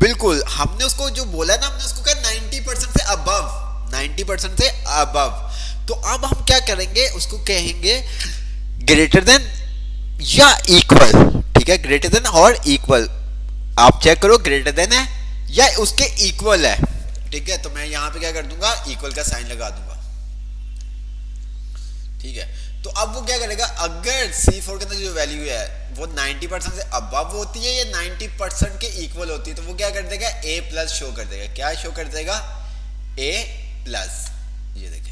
बिल्कुल, हमने उसको जो बोला ना, हमने उसको कहा 90% से अबव, 90% से अबव। तो अब हम क्या करेंगे, उसको कहेंगे ग्रेटर देन या इक्वल, ठीक है, ग्रेटर देन और इक्वल। आप चेक करो ग्रेटर देन है या उसके इक्वल है, ठीक है। तो मैं यहां पे क्या कर दूंगा, इक्वल का साइन लगा दूंगा, ठीक है। तो अब वो क्या करेगा, अगर C4 के अंदर जो वैल्यू है वो 90% से अबव होती है या 90% के इक्वल होती है, तो वो क्या कर देगा, ए प्लस शो कर देगा। क्या शो कर देगा, ए प्लस। ये देखें,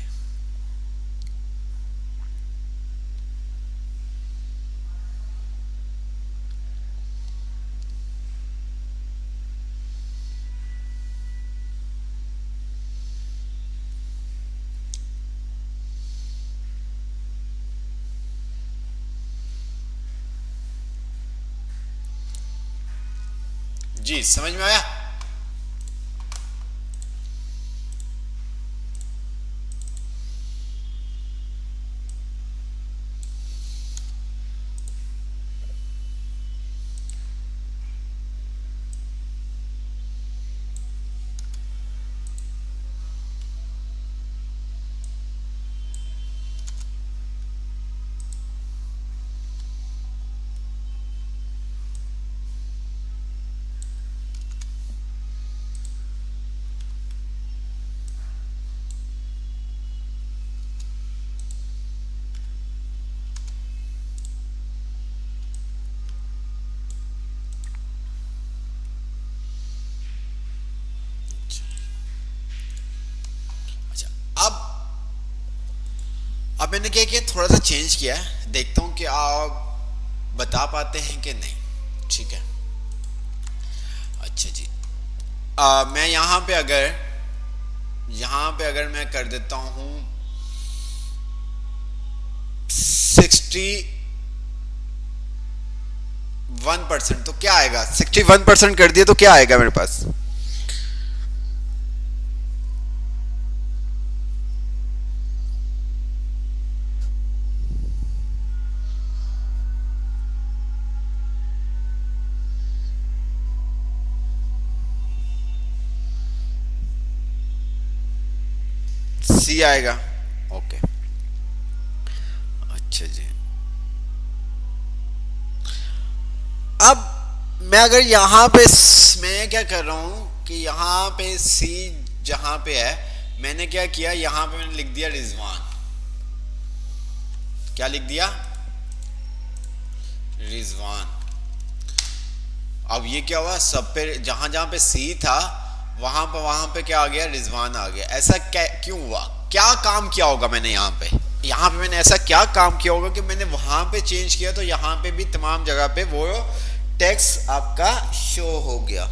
जी समझ में आया? अब मैंने क्या किया, थोड़ा सा चेंज किया है, देखता हूं कि आप बता पाते हैं कि नहीं, ठीक है। अच्छा जी, मैं यहां पे अगर यहाँ पे अगर मैं कर देता हूँ 61%, तो क्या आएगा? 61% कर दिया तो क्या आएगा मेरे पास? सी आएगा। ओके, अच्छा जी। अब मैं अगर यहाँ पे मैं क्या कर रहा हूँ कि यहाँ पे सी जहाँ पे है, मैंने क्या किया, यहाँ पे मैंने लिख दिया रिजवान। क्या लिख दिया? रिजवान। अब ये क्या हुआ, सब पे जहां जहां पे सी था वहां पे क्या आ गया? रिजवान आ गया। ऐसा क्या क्यों हुआ? क्या काम किया होगा मैंने यहाँ पे मैंने ऐसा क्या काम किया होगा कि मैंने वहां पे चेंज किया तो यहाँ पे भी तमाम जगह पे वो टेक्स्ट आपका शो हो गया।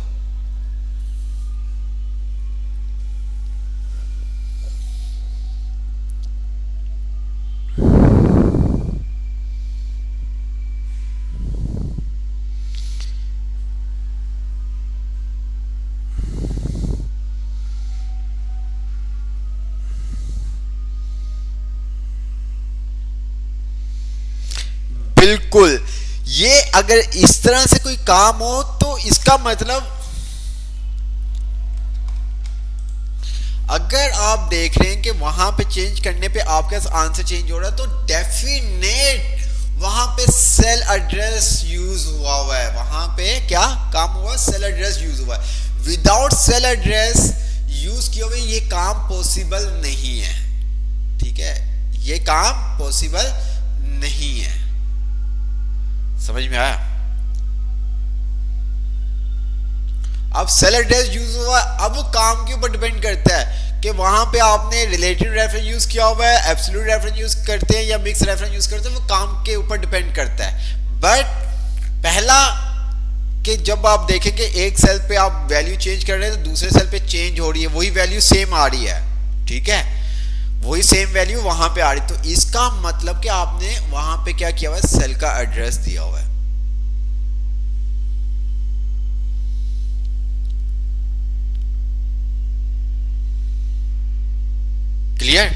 बिल्कुल। ये अगर इस तरह से कोई काम हो तो इसका मतलब, अगर आप देख रहे हैं कि वहां पे चेंज करने पे आपका आंसर चेंज हो रहा है तो डेफिनेट वहां पे सेल एड्रेस यूज हुआ है। वहां पे क्या काम हुआ? सेल एड्रेस यूज हुआ है। विदाउट सेल एड्रेस यूज किए हुए ये काम पॉसिबल नहीं है। ठीक है, ये काम पॉसिबल नहीं है। समझ में आया? अब सेल एड्रेस यूज हुआ, अब वो काम के ऊपर डिपेंड करता है कि वहां पे आपने रिलेटिव रेफरेंस यूज किया हुआ है, एब्सोल्यूट रेफरेंस यूज करते हैं या मिक्स रेफरेंस यूज करते हैं, वो काम के ऊपर डिपेंड करता है। बट पहला कि जब आप देखेंगे एक सेल पे आप वैल्यू चेंज कर रहे हैं तो दूसरे सेल पे चेंज हो रही है, वही वैल्यू सेम आ रही है। ठीक है, वही सेम वैल्यू वहां पे आ रही, तो इसका मतलब कि आपने वहां पे क्या किया हुआ है? सेल का एड्रेस दिया हुआ है। क्लियर?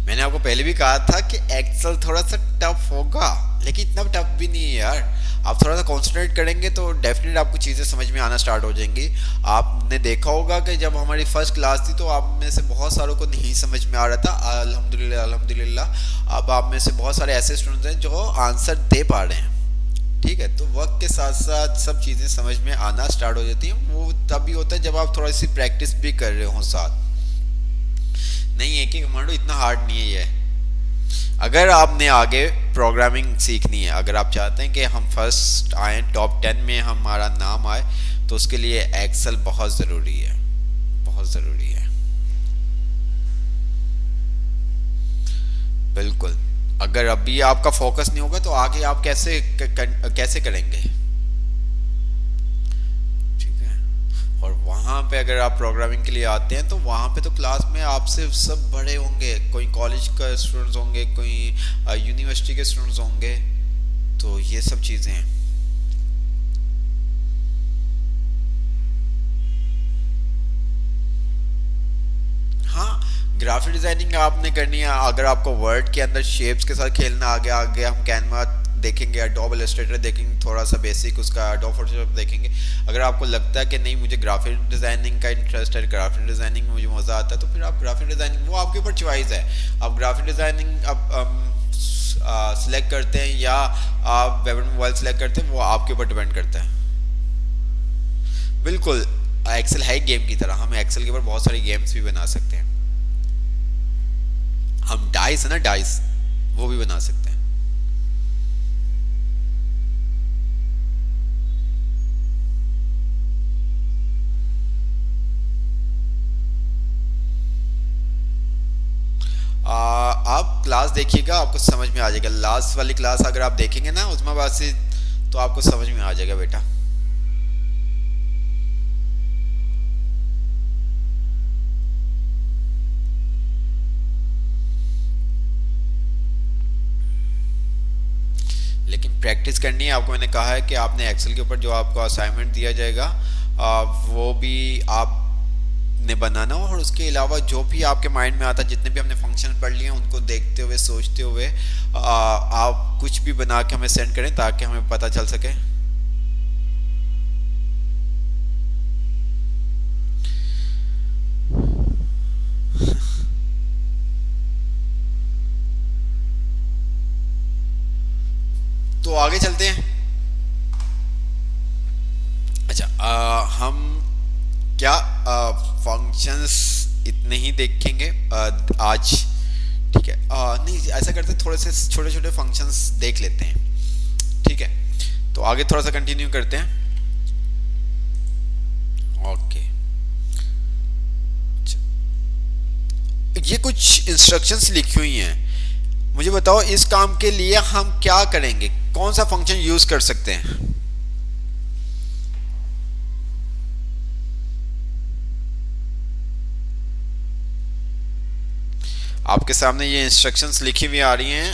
मैंने आपको पहले भी कहा था कि एक्सेल थोड़ा सा टफ होगा, लेकिन इतना टफ भी नहीं है यार। आप थोड़ा सा कॉन्सेंट्रेट करेंगे तो डेफिनेट आपको चीज़ें समझ में आना स्टार्ट हो जाएंगी। आपने देखा होगा कि जब हमारी फर्स्ट क्लास थी तो आप में से बहुत सारों को नहीं समझ में आ रहा था। अल्हम्दुलिल्लाह अल्हम्दुलिल्लाह अब आप में से बहुत सारे ऐसे स्टूडेंट्स हैं जो आंसर दे पा रहे हैं। ठीक है, तो वक्त के साथ साथ सब चीज़ें समझ में आना स्टार्ट हो जाती हैं। वो तभी होता है जब आप थोड़ी सी प्रैक्टिस भी कर रहे हो साथ। नहीं है कि कमांडो इतना हार्ड नहीं है ये। अगर आपने आगे प्रोग्रामिंग सीखनी है, अगर आप चाहते हैं कि हम फर्स्ट आए, टॉप 10 में हमारा नाम आए, तो उसके लिए एक्सेल बहुत ज़रूरी है, बहुत ज़रूरी है। बिल्कुल। अगर अभी आपका फोकस नहीं होगा तो आगे आप कैसे करेंगे? ठीक है, और वहां पे अगर आप प्रोग्रामिंग के लिए आते हैं तो वहां पे तो क्लास में आपसे सब बड़े होंगे, कोई कॉलेज का स्टूडेंट्स होंगे, कोई यूनिवर्सिटी के स्टूडेंट्स होंगे, तो ये सब चीज़ें हैं। हाँ, ग्राफिक डिजाइनिंग आपने करनी है। अगर आपको वर्ड के अंदर शेप्स के साथ खेलना आ गया, आगे हम कैनवा देखेंगे, एडोब इलस्ट्रेटर देखेंगे, थोड़ा सा बेसिक उसका एडोब फोटोशॉप देखेंगे। अगर आपको लगता है कि नहीं मुझे ग्राफिक डिजाइनिंग का इंटरेस्ट है, ग्राफिक डिजाइनिंग में मुझे मज़ा आता है, तो फिर आप ग्राफिक डिजाइनिंग, वो आपके ऊपर चॉइस है। आप ग्राफिक डिजाइनिंग आप सिलेक्ट करते हैं या आप वेब एंड मोबाइल सेलेक्ट करते हैं, वो आपके ऊपर डिपेंड करता है। बिल्कुल, एक्सेल है गेम की तरह। हम एक्सेल के ऊपर बहुत सारी गेम्स भी बना सकते हैं। हम डाइस है ना, डाइस, वो भी बना सकते हैं। आप क्लास देखिएगा, आपको समझ में आ जाएगा। लास्ट वाली क्लास अगर आप देखेंगे ना उस्माबाद से, तो आपको समझ में आ जाएगा बेटा। प्रैक्टिस करनी है आपको। मैंने कहा है कि आपने एक्सेल के ऊपर जो आपको असाइनमेंट दिया जाएगा वो भी आपने बनाना हो, और उसके अलावा जो भी आपके माइंड में आता है, जितने भी हमने फंक्शन पढ़ लिए उनको देखते हुए सोचते हुए आप कुछ भी बना के हमें सेंड करें ताकि हमें पता चल सके। तो आगे चलते हैं। अच्छा, हम क्या फंक्शंस इतने ही देखेंगे आज, ठीक है? नहीं, ऐसा करते थोड़े से छोटे छोटे फंक्शंस देख लेते हैं, ठीक है? तो आगे थोड़ा सा कंटिन्यू करते हैं। ओके, ये कुछ इंस्ट्रक्शंस लिखी हुई हैं, मुझे बताओ इस काम के लिए हम क्या करेंगे, कौन सा फंक्शन यूज कर सकते हैं? आपके सामने ये इंस्ट्रक्शंस लिखी हुई आ रही हैं,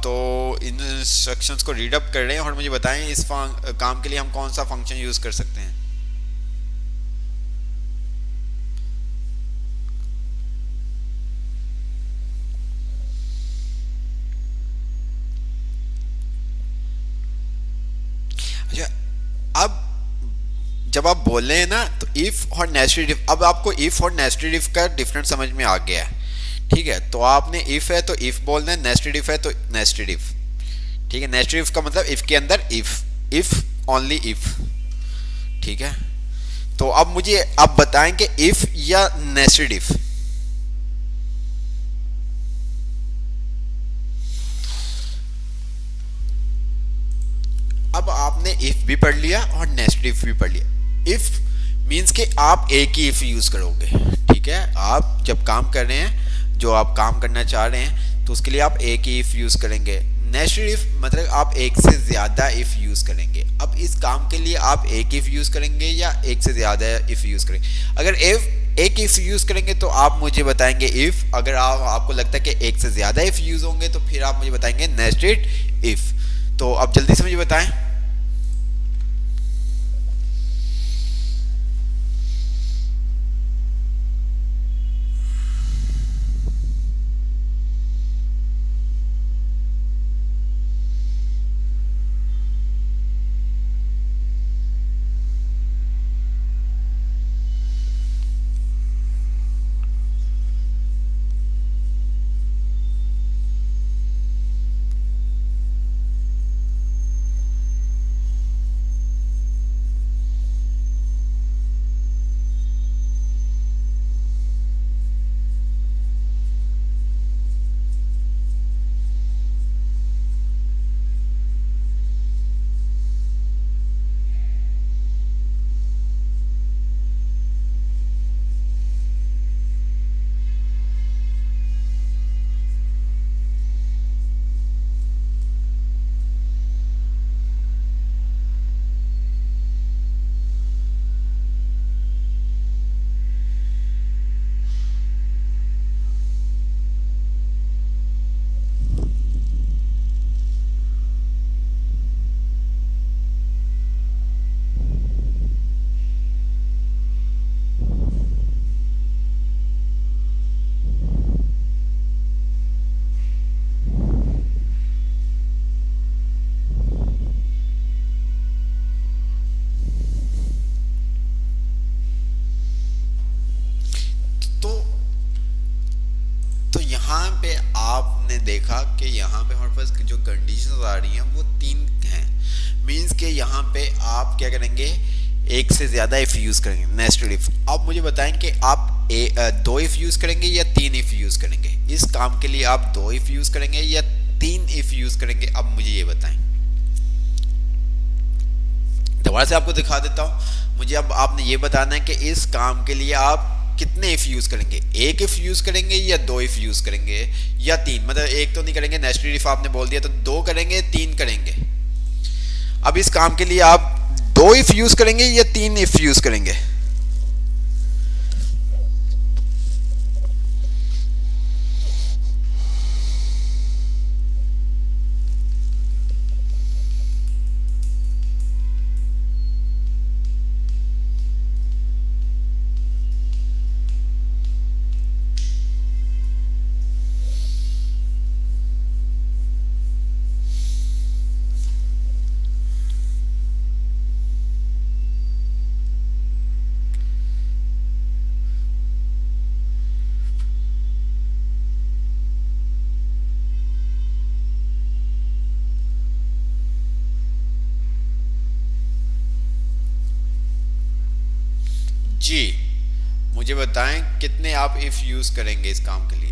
तो इन इंस्ट्रक्शंस को रीड अप कर रहे हैं और मुझे बताएं इस काम के लिए हम कौन सा फंक्शन यूज कर सकते हैं। अच्छा, अब जब आप बोल रहे हैं ना, तो इफ और नेस्टेड इफ, अब आपको इफ और नेस्टेड इफ का डिफरेंस समझ में आ गया है, ठीक है? तो आपने इफ है तो इफ बोलना है, नेस्टेड इफ है तो नेस्टेड इफ, ठीक है? नेस्टेड इफ का मतलब इफ के अंदर इफ ओनली इफ, ठीक है? तो अब मुझे आप बताएं कि इफ या नेस्टेड इफ। अब आपने इफ भी पढ़ लिया और नेस्टेड इफ भी पढ़ लिया। इफ मीन्स कि आप एक ही इफ यूज करोगे, ठीक है? आप जब काम कर रहे हैं, जो आप काम करना चाह रहे हैं, तो उसके लिए आप एक ही इफ यूज करेंगे। नेस्टेड इफ मतलब आप एक से ज्यादा इफ यूज करेंगे। अब इस काम के लिए आप एक इफ यूज करेंगे या एक से ज्यादा इफ यूज करेंगे? अगर इफ एक इफ यूज करेंगे तो आप मुझे बताएंगे इफ, अगर आपको लगता है कि एक से ज्यादा इफ यूज होंगे तो फिर आप मुझे बताएंगे नेस्टेड इफ। तो अब जल्दी से मुझे बताएं। तो यहाँ पे आपने देखा कि यहाँ पे हमारे पास जो कंडीशंस आ रही हैं वो तीन हैं। मींस के यहाँ पे आप क्या करेंगे, एक से ज्यादा इफ यूज करेंगे, नेस्टेड इफ। अब मुझे बताएं कि आप दो इफ यूज करेंगे या तीन इफ यूज करेंगे? इस काम के लिए आप दो इफ यूज करेंगे या तीन इफ यूज करेंगे? अब मुझे ये बताएं। दोबारा से आपको दिखा देता हूं। मुझे अब आपने ये बताना है कि इस काम के लिए आप कितने इफ यूज करेंगे, एक इफ यूज करेंगे या दो इफ यूज करेंगे या तीन? मतलब एक तो नहीं करेंगे, नेस्टेड इफ आपने बोल दिया, तो दो करेंगे, तीन करेंगे? अब इस काम के लिए आप दो इफ यूज करेंगे या तीन इफ यूज करेंगे? जी, मुझे बताएं कितने आप इफ यूज करेंगे इस काम के लिए।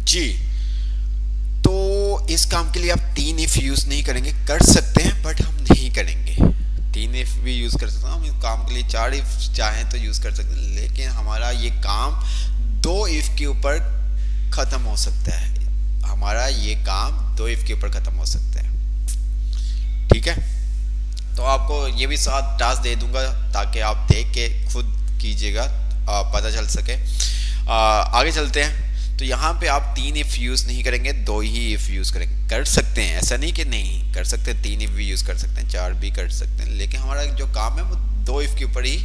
जी, तो इस काम के लिए आप तीन इफ यूज नहीं करेंगे, कर सकते हैं बट हम नहीं करेंगे। तीन इफ भी यूज कर सकते हैं हम, इस काम के लिए चार इफ चाहें तो यूज कर सकते हैं, लेकिन हमारा ये काम दो इफ के ऊपर खत्म हो सकता है। हमारा ये काम दो इफ के ऊपर खत्म हो सकता है। ठीक है, तो आपको ये भी साथ टास्क दे दूंगा ताकि आप देख के खुद कीजिएगा, पता चल सके। आगे चलते हैं। तो यहाँ पे आप तीन इफ यूज नहीं करेंगे, दो ही इफ यूज करेंगे। कर सकते हैं, ऐसा नहीं कि नहीं कर सकते, तीन इफ भी यूज कर सकते हैं, चार भी कर सकते हैं, लेकिन हमारा जो काम है वो दो इफ के ऊपर ही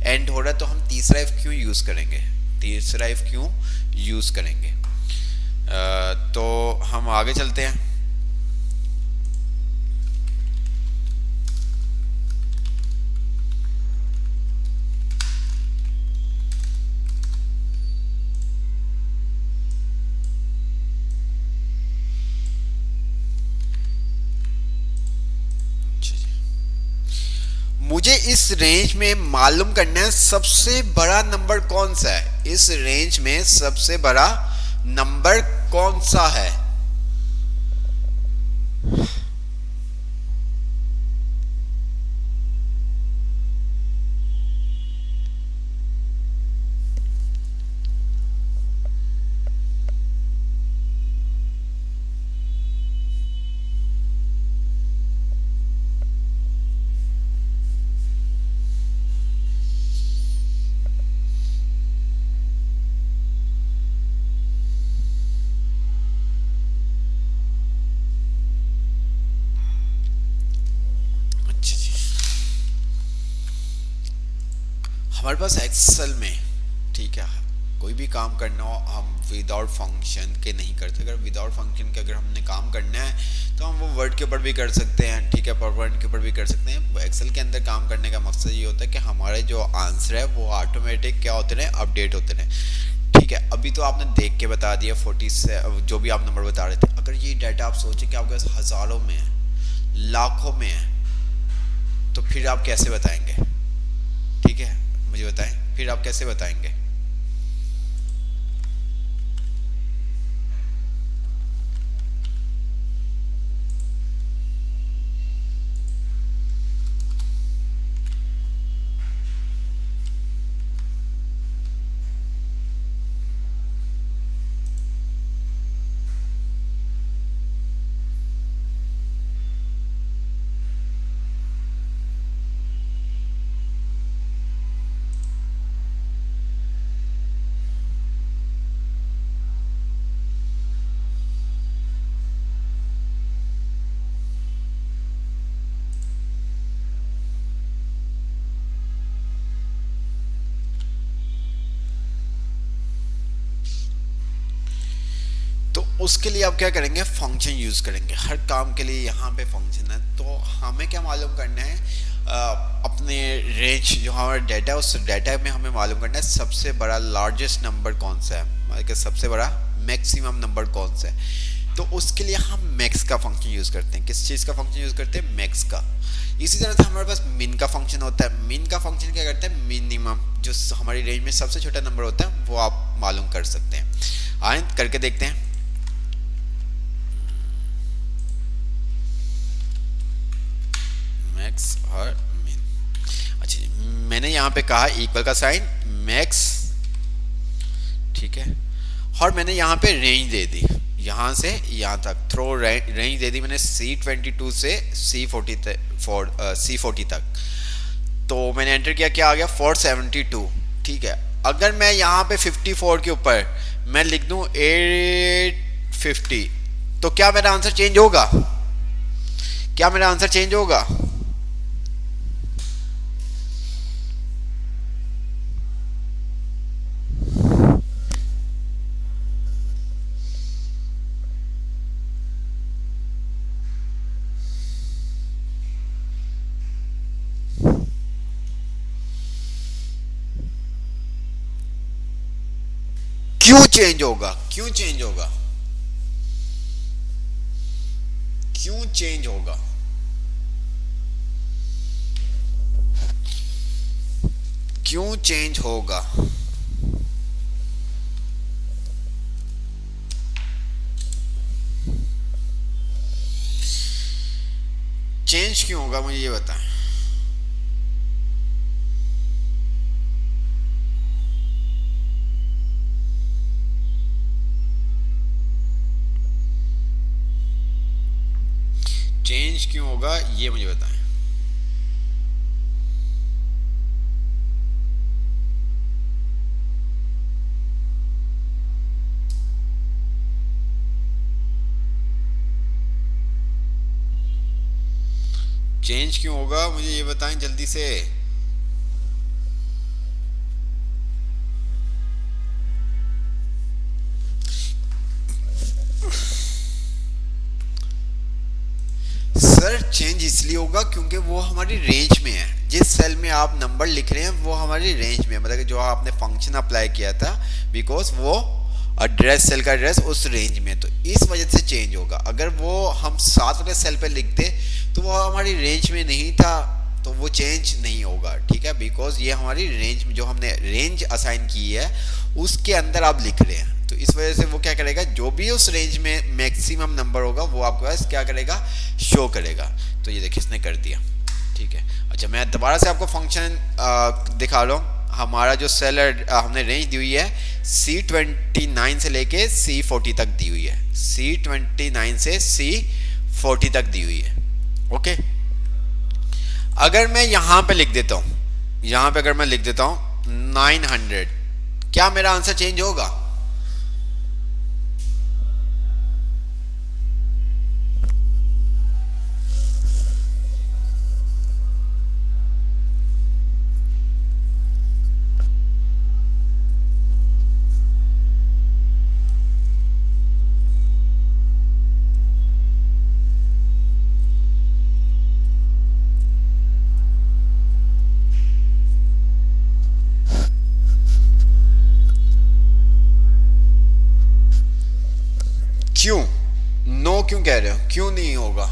एंड हो रहा है, तो हम तीसरा इफ क्यों यूज करेंगे, तीसरा इफ क्यों यूज करेंगे। तो हम आगे चलते हैं। मुझे इस रेंज में मालूम करना है सबसे बड़ा नंबर कौन सा है। इस रेंज में सबसे बड़ा नंबर कौन सा है। अच्छा जी, हमारे पास एक्सेल में, ठीक है, कोई भी काम करना हो हम विदाउट फंक्शन के नहीं करते। अगर विदाउट फंक्शन के अगर हमने काम करना है तो हम वो वर्ड के ऊपर भी कर सकते हैं, ठीक है, पावर पॉइंट के ऊपर भी कर सकते हैं। एक्सेल के अंदर काम करने का मकसद ये होता है कि हमारे जो आंसर है वो ऑटोमेटिक क्या होते रहे, अपडेट होते रहे। ठीक है, अभी तो आपने देख के बता दिया 40 से जो भी आप नंबर बता रहे थे। अगर ये डाटा आप सोचें कि आपके पास हज़ारों में है, लाखों में है, तो फिर आप कैसे बताएंगे। ठीक है, मुझे बताएं फिर आप कैसे बताएंगे। तो उसके लिए आप क्या करेंगे, फंक्शन यूज करेंगे। हर काम के लिए यहाँ पे फंक्शन है। तो हमें क्या मालूम करना है, अपने रेंज जो हमारा डाटा है उस डाटा में हमें मालूम करना है सबसे बड़ा लार्जेस्ट नंबर कौन सा है, मतलब कि सबसे बड़ा मैक्सिमम नंबर कौन सा है। तो उसके लिए हम मैक्स का फंक्शन यूज करते हैं। किस चीज़ का फंक्शन यूज करते हैं, मैक्स का। इसी तरह से हमारे पास मिन का फंक्शन होता है। मिन का फंक्शन क्या करता है, मिनिमम जो हमारी रेंज में सबसे छोटा नंबर होता है वो आप मालूम कर सकते हैं। आए करके देखते हैं। मैक्स और मिन। अच्छा जी, मैंने यहाँ पे कहा इक्वल का साइन, मैक्स और मैंने यहाँ पे रेंज दे दी, यहाँ से यहाँ तक थ्रो रेंज दे दी मैंने C22 से C40 तक। तो मैंने एंटर किया, क्या आ गया 472। ठीक है, अगर मैं यहाँ पे 54 के ऊपर मैं लिख दूँ 850, तो क्या मेरा आंसर चेंज होगा? क्या मेरा आंसर चेंज होगा? क्यों चेंज होगा? क्यों चेंज होगा? क्यों चेंज होगा? क्यों चेंज होगा? चेंज क्यों होगा, मुझे ये बताएं। चेंज क्यों होगा ये मुझे बताएं। चेंज क्यों होगा मुझे ये बताएं जल्दी से। सर चेंज इसलिए होगा क्योंकि वो हमारी रेंज में है। जिस सेल में आप नंबर लिख रहे हैं वो हमारी रेंज में है, मतलब जो आपने फंक्शन अप्लाई किया था, बिकॉज वो एड्रेस सेल का एड्रेस उस रेंज में, तो इस वजह से चेंज होगा। अगर वो हम 7 वाले सेल पे लिखते तो वो हमारी रेंज में नहीं था, तो वो चेंज नहीं होगा। ठीक है, बिकॉज ये हमारी रेंज में, जो हमने रेंज असाइन की है उसके अंदर आप लिख रहे हैं, तो इस वजह से वो क्या करेगा, जो भी उस रेंज में मैक्सिमम नंबर होगा वो आपके पास क्या करेगा, शो करेगा। तो ये देखिए इसने कर दिया। ठीक है, अच्छा मैं दोबारा से आपको फंक्शन दिखा रहा हूँ। हमारा जो सेल हमने रेंज दी हुई है C29 से लेके C40 तक दी हुई है, C29 से C40 तक दी हुई है। ओके, अगर मैं यहाँ पे लिख देता हूँ, यहाँ पे अगर मैं लिख देता हूँ 900, क्या मेरा आंसर चेंज होगा? क्यों नो क्यों कह रहे हो? क्यों नहीं होगा?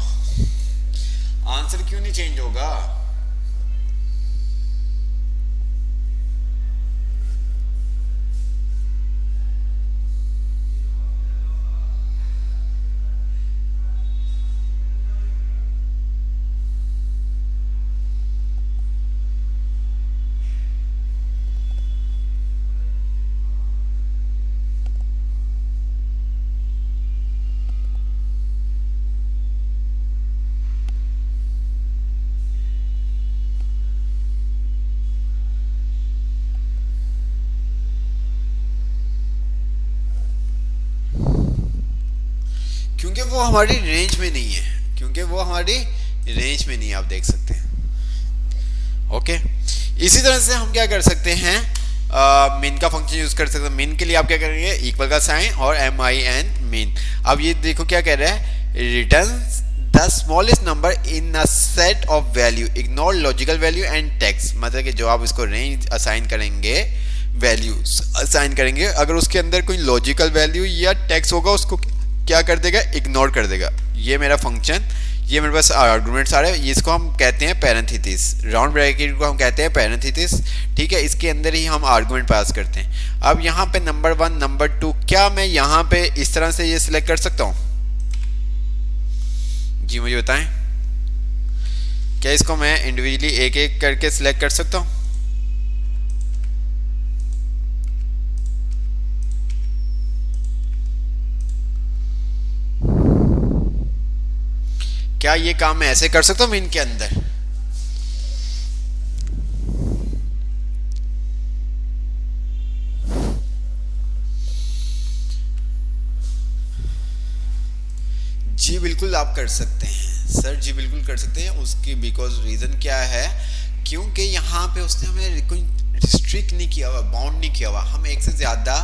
आंसर क्यों नहीं चेंज होगा? क्योंकि वो हमारी रेंज में नहीं है, क्योंकि वो हमारी रेंज में नहीं है, आप देख सकते हैं। ओके, इसी तरह से हम क्या कर सकते हैं, मिन का फंक्शन यूज कर सकते हैं। मिन के लिए आप क्या करेंगे, इक्वल का साइन और MIN मिन। अब ये देखो क्या कह रहा है, return the smallest number in a set of value, ignore logical value and text. मतलब कि जो आप इसको रेंज असाइन करेंगे, वैल्यूज असाइन करेंगे, अगर उसके अंदर कोई लॉजिकल वैल्यू या टेक्स्ट होगा उसको क्या कर देगा, इग्नोर कर देगा। ये मेरा फंक्शन, ये मेरे पास आर्गुमेंट्स आ रहे हैं, इसको हम कहते हैं पैरेंथेसिस, राउंड ब्रैकेट को हम कहते हैं पैरेंथेसिस। ठीक है, इसके अंदर ही हम आर्गुमेंट पास करते हैं। अब यहाँ पे नंबर 1 नंबर 2, क्या मैं यहाँ पे इस तरह से ये सिलेक्ट कर सकता हूँ? जी मुझे बताएं, क्या इसको मैं इंडिविजुअली एक एक करके सिलेक्ट कर सकता हूँ? क्या ये काम मैं ऐसे कर सकता हूँ मीन के अंदर? जी बिल्कुल आप कर सकते हैं सर, जी बिल्कुल कर सकते हैं। उसकी बिकॉज रीज़न क्या है, क्योंकि यहाँ पे उसने हमें कोई रिस्ट्रिक्ट नहीं किया हुआ, बाउंड नहीं किया हुआ। हम एक से ज़्यादा,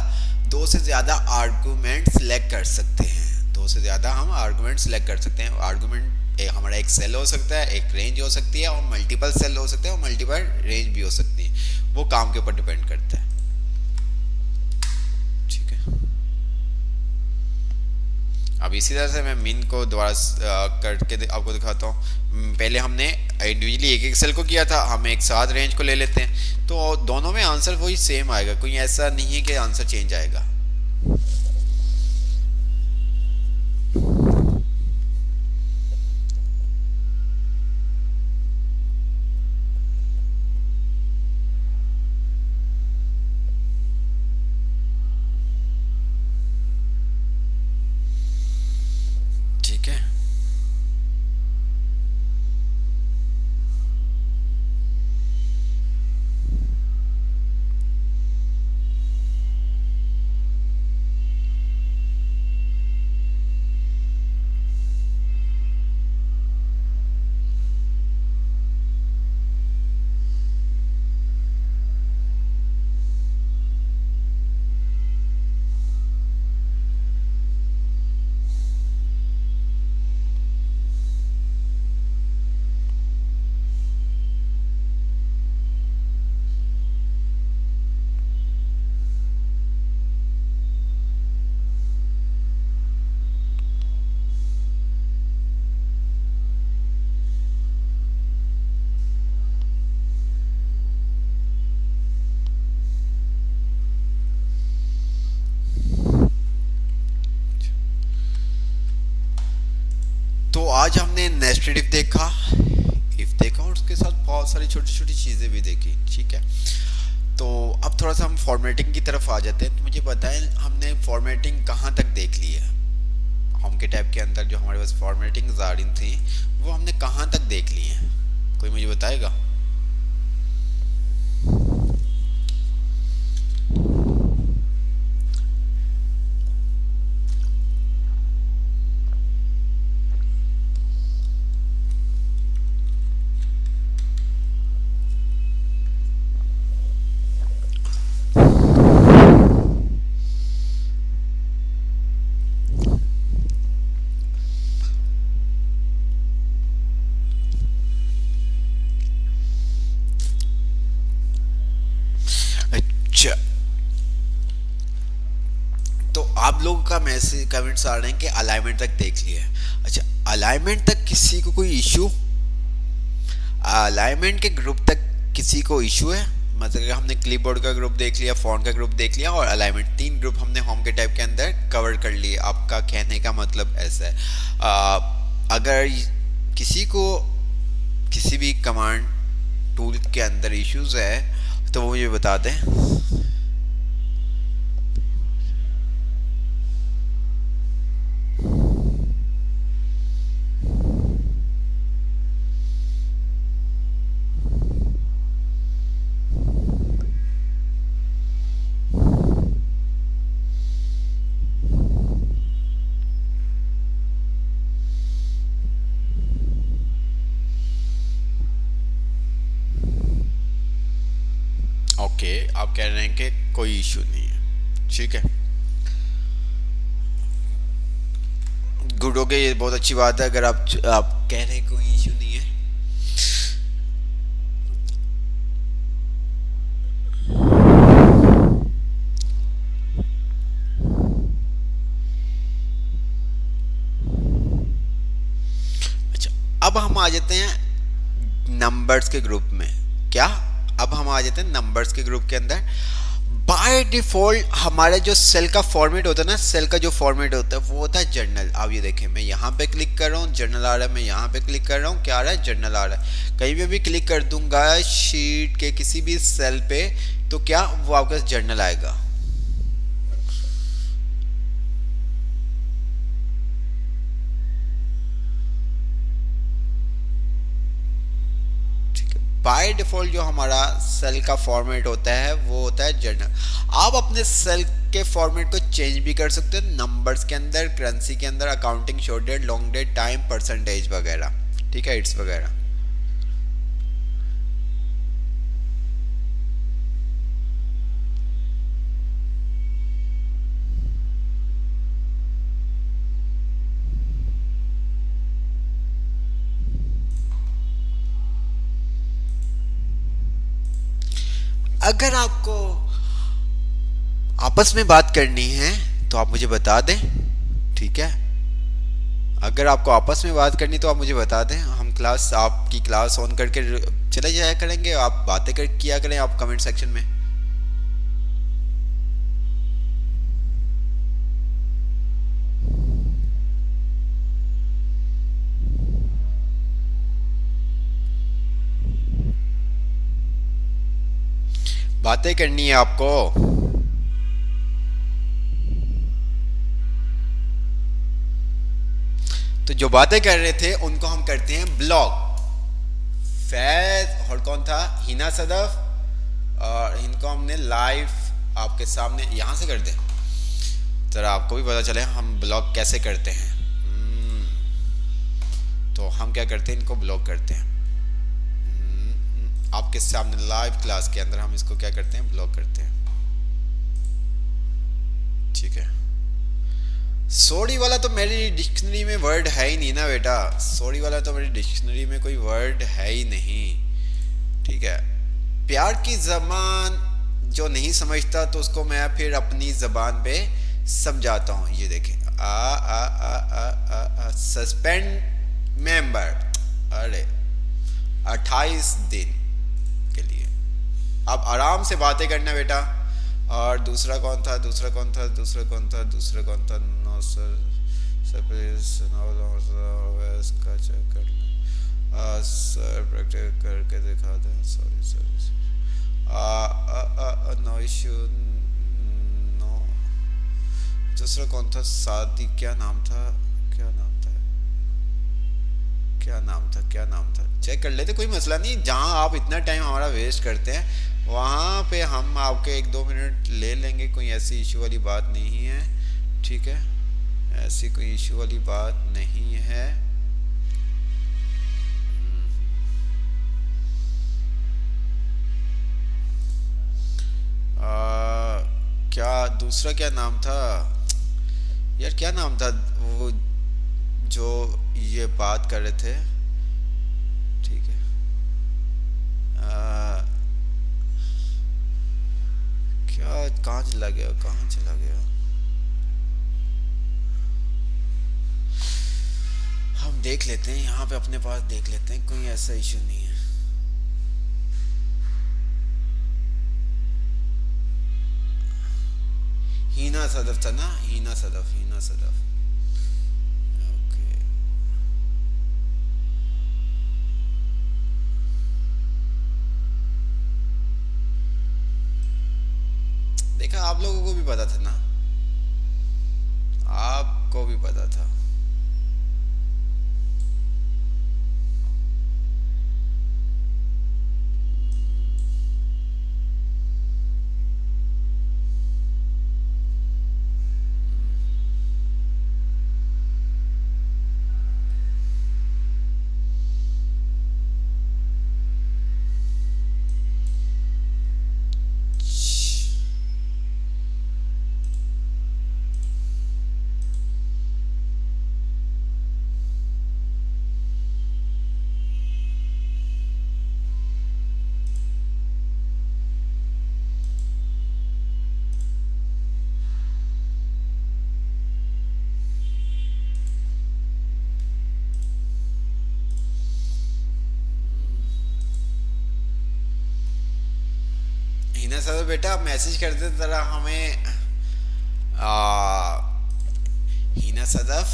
दो से ज़्यादा आर्गूमेंट सेलेक्ट कर सकते हैं, दो से ज़्यादा हम आर्गूमेंट सेलेक्ट कर सकते हैं। आर्गूमेंट हमारा एक सेल हो सकता है, एक रेंज हो सकती है, और मल्टीपल सेल हो सकते हैं, और मल्टीपल रेंज भी हो सकती है। वो काम के ऊपर डिपेंड करता है। ठीक है, अब इसी तरह से मैं मीन को दोबारा करके आपको दिखाता हूँ। पहले हमने इंडिविजुअली एक एक सेल को किया था, हम एक साथ रेंज को ले लेते हैं, तो दोनों में आंसर वही सेम आएगा, कोई ऐसा नहीं है कि आंसर चेंज आएगा। ठीक है, तो आज हमने नेस्टेड इफ देखा, इफ देखा, और उसके साथ बहुत सारी छोटी छोटी चीज़ें भी देखी। ठीक है, तो अब थोड़ा सा हम फॉर्मेटिंग की तरफ आ जाते हैं। तो मुझे बताएं, हमने फॉर्मेटिंग कहाँ तक देख ली है? होम के टैब के अंदर जो हमारे पास फॉर्मेटिंग आ रही थी, वो हमने कहाँ तक देख ली है? कोई मुझे बताएगा? अच्छा, तो आप लोगों का मैसेज कमेंट्स आ रहे हैं कि अलाइनमेंट तक देख लिया है। अच्छा, अलाइनमेंट तक किसी को कोई इशू? अलाइनमेंट के ग्रुप तक किसी को इशू है? मतलब कि हमने क्लिपबोर्ड का ग्रुप देख लिया, फॉन्ट का ग्रुप देख लिया, और अलाइनमेंट, तीन ग्रुप हमने होम के टाइप के अंदर कवर कर लिए। आपका कहने का मतलब ऐसा है। अगर किसी को किसी भी कमांड टूल के अंदर इश्यूज है तो वो मुझे बता दें। ओके, आप कह रहे हैं कि कोई इशू नहीं है। ठीक है, गुड, हो गया, ये बहुत अच्छी बात है। अगर आप कह रहे हैं कोई इशू नहीं है। अच्छा, अब हम आ जाते हैं नंबर्स के ग्रुप में। क्या? अब हम आ जाते हैं नंबर्स के ग्रुप के अंदर। बाय डिफॉल्ट हमारा जो सेल का फॉर्मेट होता है ना, सेल का जो फॉर्मेट होता है वो होता है जर्नल। अब ये देखें, मैं यहाँ पे क्लिक कर रहा हूँ, जर्नल आ रहा है। मैं यहाँ पे क्लिक कर रहा हूँ, क्या आ रहा है? जर्नल आ रहा है। कहीं पे भी क्लिक कर दूंगा शीट के किसी भी सेल पे, तो क्या वो आपका जर्नल आएगा। बाय डिफ़ॉल्ट जो हमारा सेल का फॉर्मेट होता है वो होता है जर्नल। आप अपने सेल के फॉर्मेट को चेंज भी कर सकते हो नंबर्स के अंदर, करेंसी के अंदर, accounting, short date, long date, time, percentage वगैरह, ठीक है, इट्स वगैरह। अगर आपको आपस में बात करनी है तो आप मुझे बता दें, ठीक है। अगर आपको आपस में बात करनी तो आप मुझे बता दें, हम क्लास, आपकी क्लास ऑन करके चले जाया करेंगे, आप बातें कर किया करें आप कमेंट सेक्शन में। बातें करनी है आपको। तो जो बातें कर रहे थे उनको हम करते हैं ब्लॉक। फैज और कौन था, हिना सदफ, और इनको हमने लाइव आपके सामने यहाँ से कर दें, जरा आपको भी पता चले हम ब्लॉक कैसे करते हैं। तो हम क्या करते हैं, इनको ब्लॉक करते हैं। आपके सामने लाइव क्लास के अंदर हम इसको क्या करते हैं, ब्लॉक करते हैं, ठीक है। सॉरी वाला तो मेरी डिक्शनरी में वर्ड है ही नहीं ना बेटा, सॉरी वाला तो मेरी डिक्शनरी में कोई वर्ड है ही नहीं, ठीक है। प्यार की जबान जो नहीं समझता तो उसको मैं फिर अपनी जबान पे समझाता हूँ। ये देखें, आ आ आ आ आ, आ सस्पेंड मेंबर, अरे 28 दिन के लिए। अब आराम से बातें करना बेटा। और दूसरा कौन था, दूसरा कौन था, दूसरा कौन था, दूसरा कौन था, नो सर इसका चेक करना सर, प्रैक्टिस करके दिखा दें, sorry sorry, no issue, no. दूसरा कौन था, सादी, क्या नाम था, क्या नाम था, क्या नाम था, क्या नाम था, चेक कर लेते, कोई मसला नहीं। जहाँ आप इतना टाइम हमारा वेस्ट करते हैं वहाँ पे हम आपके 1-2 मिनट ले लेंगे, कोई ऐसी इशू वाली बात नहीं है, ठीक है, ऐसी कोई इशू वाली बात नहीं है। क्या दूसरा क्या नाम था यार, क्या नाम था वो जो ये बात कर रहे थे, ठीक है। क्या, कहाँ चला गया, कहाँ चला गया, हम देख लेते हैं यहाँ पे अपने पास, देख लेते हैं, कोई ऐसा इशू नहीं है। हीना सदफ था ना, हीना सदफ, हीना सदफ, ओके। देखा, आप लोगों को भी पता था ना, आपको भी पता था। हीना सदफ बेटा, आप मैसेज कर दे जरा हमें, हीना सदफ,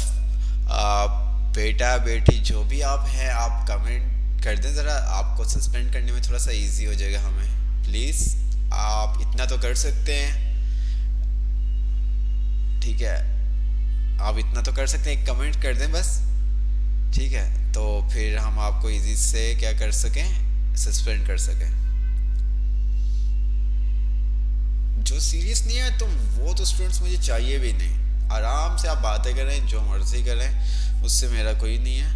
बेटा बेटी जो भी आप हैं, आप कमेंट कर दें ज़रा, आपको सस्पेंड करने में थोड़ा सा इजी हो जाएगा हमें, प्लीज़ आप इतना तो कर सकते हैं, ठीक है, आप इतना तो कर सकते हैं, एक कमेंट कर दें बस, ठीक है, तो फिर हम आपको इजी से क्या कर सकें, सस्पेंड कर सके। जो सीरियस नहीं है तो वो तो स्टूडेंट्स मुझे चाहिए भी नहीं। आराम से आप बातें करें, जो मर्जी करें, उससे मेरा कोई नहीं है।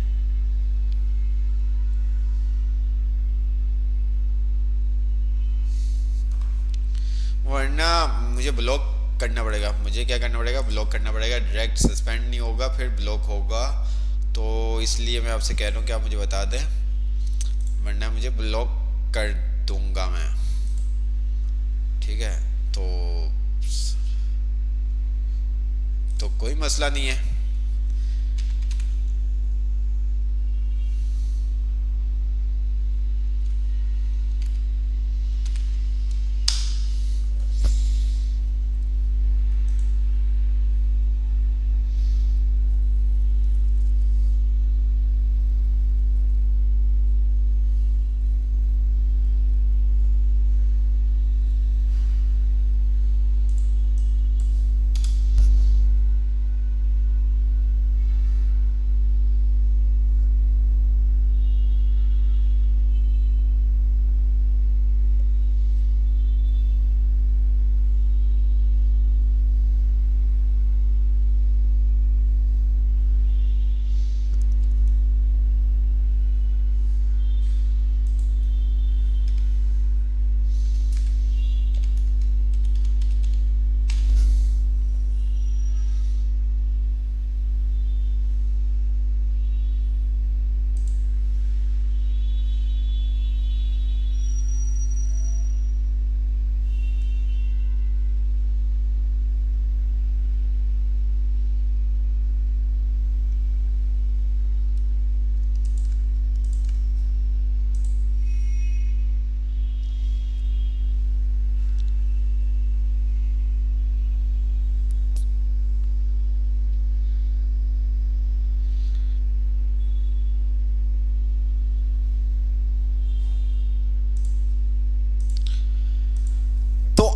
वरना मुझे ब्लॉक करना पड़ेगा। मुझे क्या करना पड़ेगा, ब्लॉक करना पड़ेगा। डायरेक्ट सस्पेंड नहीं होगा, फिर ब्लॉक होगा। तो इसलिए मैं आपसे कह रहा हूँ कि आप मुझे बता दें, वरना मुझे ब्लॉक कर दूंगा मैं। ठीक है, तो कोई मसला नहीं है।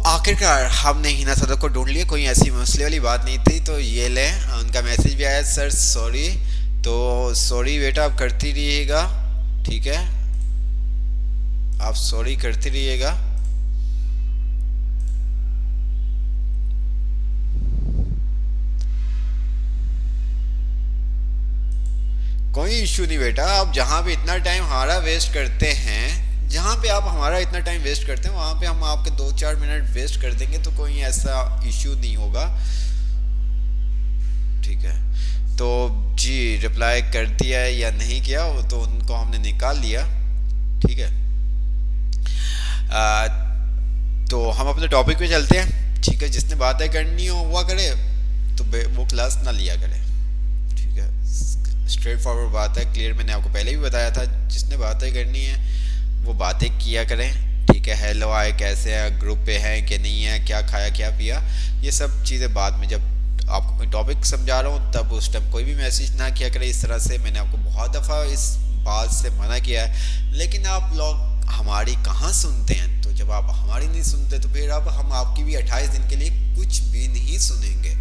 आखिरकार हमने हिना सदर को ढूंढ लिया, कोई ऐसी मसले वाली बात नहीं थी। तो ये ले, उनका मैसेज भी आया, सर सॉरी। तो सॉरी बेटा, आप करती रहिएगा, ठीक है, आप सॉरी करती रहिएगा। कोई इश्यू नहीं बेटा, आप जहाँ भी इतना टाइम हमारा वेस्ट करते हैं, जहाँ पे आप हमारा इतना टाइम वेस्ट करते हैं, वहाँ पे हम आपके 2-4 मिनट वेस्ट कर देंगे, तो कोई ऐसा इश्यू नहीं होगा। ठीक है, तो जी रिप्लाई कर दिया है या नहीं किया, वो तो उनको हमने निकाल लिया। ठीक है, तो हम अपने टॉपिक पे चलते हैं। ठीक है, जिसने बातें करनी हो हुआ करे, तो वो क्लास ना लिया करे। ठीक है, स्ट्रेट फॉरवर्ड बात है, क्लियर। मैंने आपको पहले भी बताया था, जिसने बातें करनी है वो बातें किया करें। ठीक है, हेलो आए, कैसे हैं, ग्रुप पे हैं कि नहीं है, क्या खाया क्या पिया, ये सब चीज़ें बाद में, जब आपको मैं टॉपिक समझा रहा हूँ तब उस टाइम कोई भी मैसेज ना किया करें इस तरह से। मैंने आपको बहुत दफ़ा इस बात से मना किया है, लेकिन आप लोग हमारी कहाँ सुनते हैं। तो जब आप हमारी नहीं सुनते तो फिर अब हम आपकी भी 28 दिन के लिए कुछ भी नहीं सुनेंगे।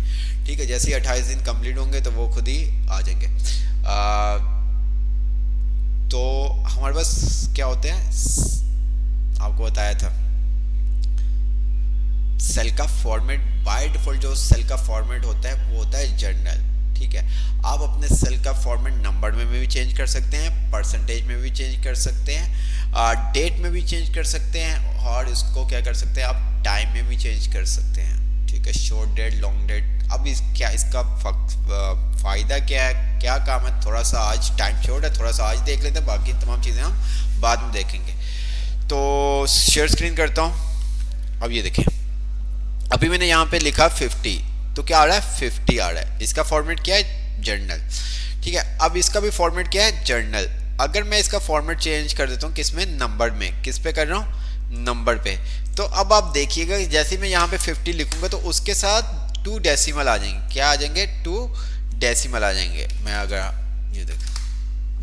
ठीक है, जैसे ही 28 दिन कंप्लीट होंगे तो वो खुद ही आ जाएंगे। तो हमारे पास क्या होते हैं, आपको बताया था, सेल का फॉर्मेट। बाय डिफॉल्ट जो सेल का फॉर्मेट होता है वो होता है जर्नल। ठीक है, आप अपने सेल का फॉर्मेट नंबर में भी चेंज कर सकते हैं, परसेंटेज में भी चेंज कर सकते हैं, डेट में भी चेंज कर सकते हैं, और इसको क्या कर सकते हैं आप, टाइम में भी चेंज कर सकते हैं। ठीक है, शॉर्ट डेट, लॉन्ग डेट। अब क्या इसका फ़ायदा क्या है, क्या काम है, थोड़ा सा आज टाइम शॉर्ट है, थोड़ा सा आज देख लेते हैं, बाकी तमाम चीज़ें हम बाद में देखेंगे। तो शेयर स्क्रीन करता हूँ। अब ये देखें, अभी मैंने यहाँ पे लिखा 50, तो क्या आ रहा है, 50 आ रहा है। इसका फॉर्मेट क्या है, जर्नल। ठीक है, अब इसका भी फॉर्मेट क्या है, जर्नल। अगर मैं इसका फॉर्मेट चेंज कर देता हूँ, किस में, नंबर में। किस पे कर रहा हूँ, नंबर पे। तो अब आप देखिएगा, जैसे मैं यहाँ पे 50 लिखूंगा तो उसके साथ 2 डेसिमल आ जाएंगे। क्या आ जाएंगे, 2 डेसिमल आ जाएंगे। मैं अगर ये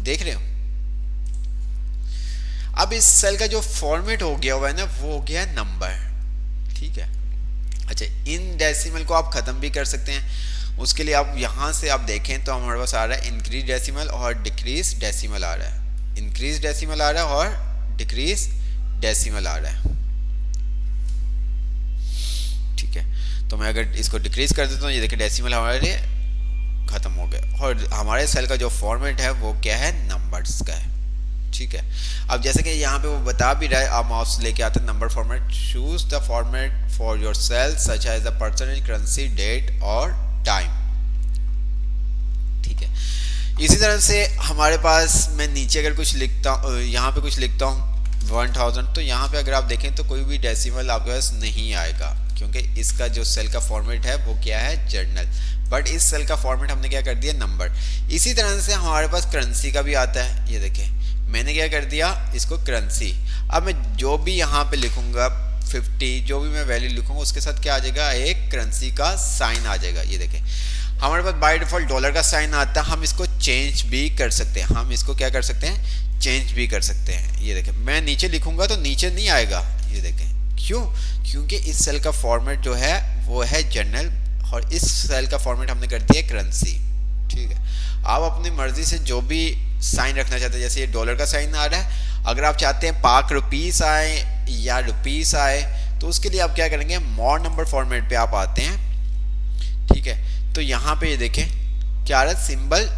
देख रहे हो, अब इस सेल का जो फॉर्मेट हो गया हुआ है ना, वो हो गया नंबर। ठीक है, अच्छा, इन डेसिमल को आप ख़त्म भी कर सकते हैं। उसके लिए आप यहाँ से आप देखें तो हमारे पास आ रहा है इंक्रीज डेसिमल और डिक्रीज डेसिमल आ रहा है। इंक्रीज डेसिमल आ रहा है और डिक्रीज डेसिमल आ रहा है, ठीक है। तो मैं अगर इसको डिक्रीज कर देता हूँ, ये देखिए डेसिमल हमारे खत्म हो गया और हमारे सेल का जो फॉर्मेट है वो क्या है, नंबर्स का है, ठीक है। अब जैसे कि यहाँ पे वो बता भी रहा है, आप माउस लेके आते हैं number format, choose the format for your cell such as the percentage, currency, date और टाइम, ठीक है। इसी तरह से हमारे पास मैं नीचे अगर कुछ लिखता हूँ, यहाँ पे कुछ लिखता हूँ 1000, तो यहाँ पे अगर आप देखें तो कोई भी डेसिमल आपके पास नहीं आएगा, क्योंकि इसका जो सेल का फॉर्मेट है वो क्या है, जर्नल, बट इस सेल का फॉर्मेट हमने क्या कर दिया, नंबर। इसी तरह से हमारे पास करेंसी का भी आता है, ये देखें मैंने क्या कर दिया, इसको करेंसी। अब मैं जो भी यहाँ पे लिखूंगा 50, जो भी मैं वैल्यू लिखूंगा उसके साथ क्या आ जाएगा, एक करेंसी का साइन आ जाएगा। ये देखें हमारे पास बाय डिफॉल्ट डॉलर का साइन आता है, हम इसको चेंज भी कर सकते हैं, हम इसको क्या कर सकते हैं, चेंज भी कर सकते हैं। ये देखें मैं नीचे लिखूंगा तो नीचे नहीं आएगा, ये देखें क्यों, क्योंकि इस सेल का फॉर्मेट जो है वो है जनरल और इस सेल का फॉर्मेट हमने कर दिया करेंसी, ठीक है। आप अपनी मर्जी से जो भी साइन रखना चाहते हैं, जैसे ये डॉलर का साइन आ रहा है, अगर आप चाहते हैं पाक रुपीस आए या रुपीस आए तो उसके लिए आप क्या करेंगे, मोर नंबर फॉर्मेट पे आप आते हैं, ठीक है। तो यहाँ पे ये देखें क्या आ रहा है, सिंबल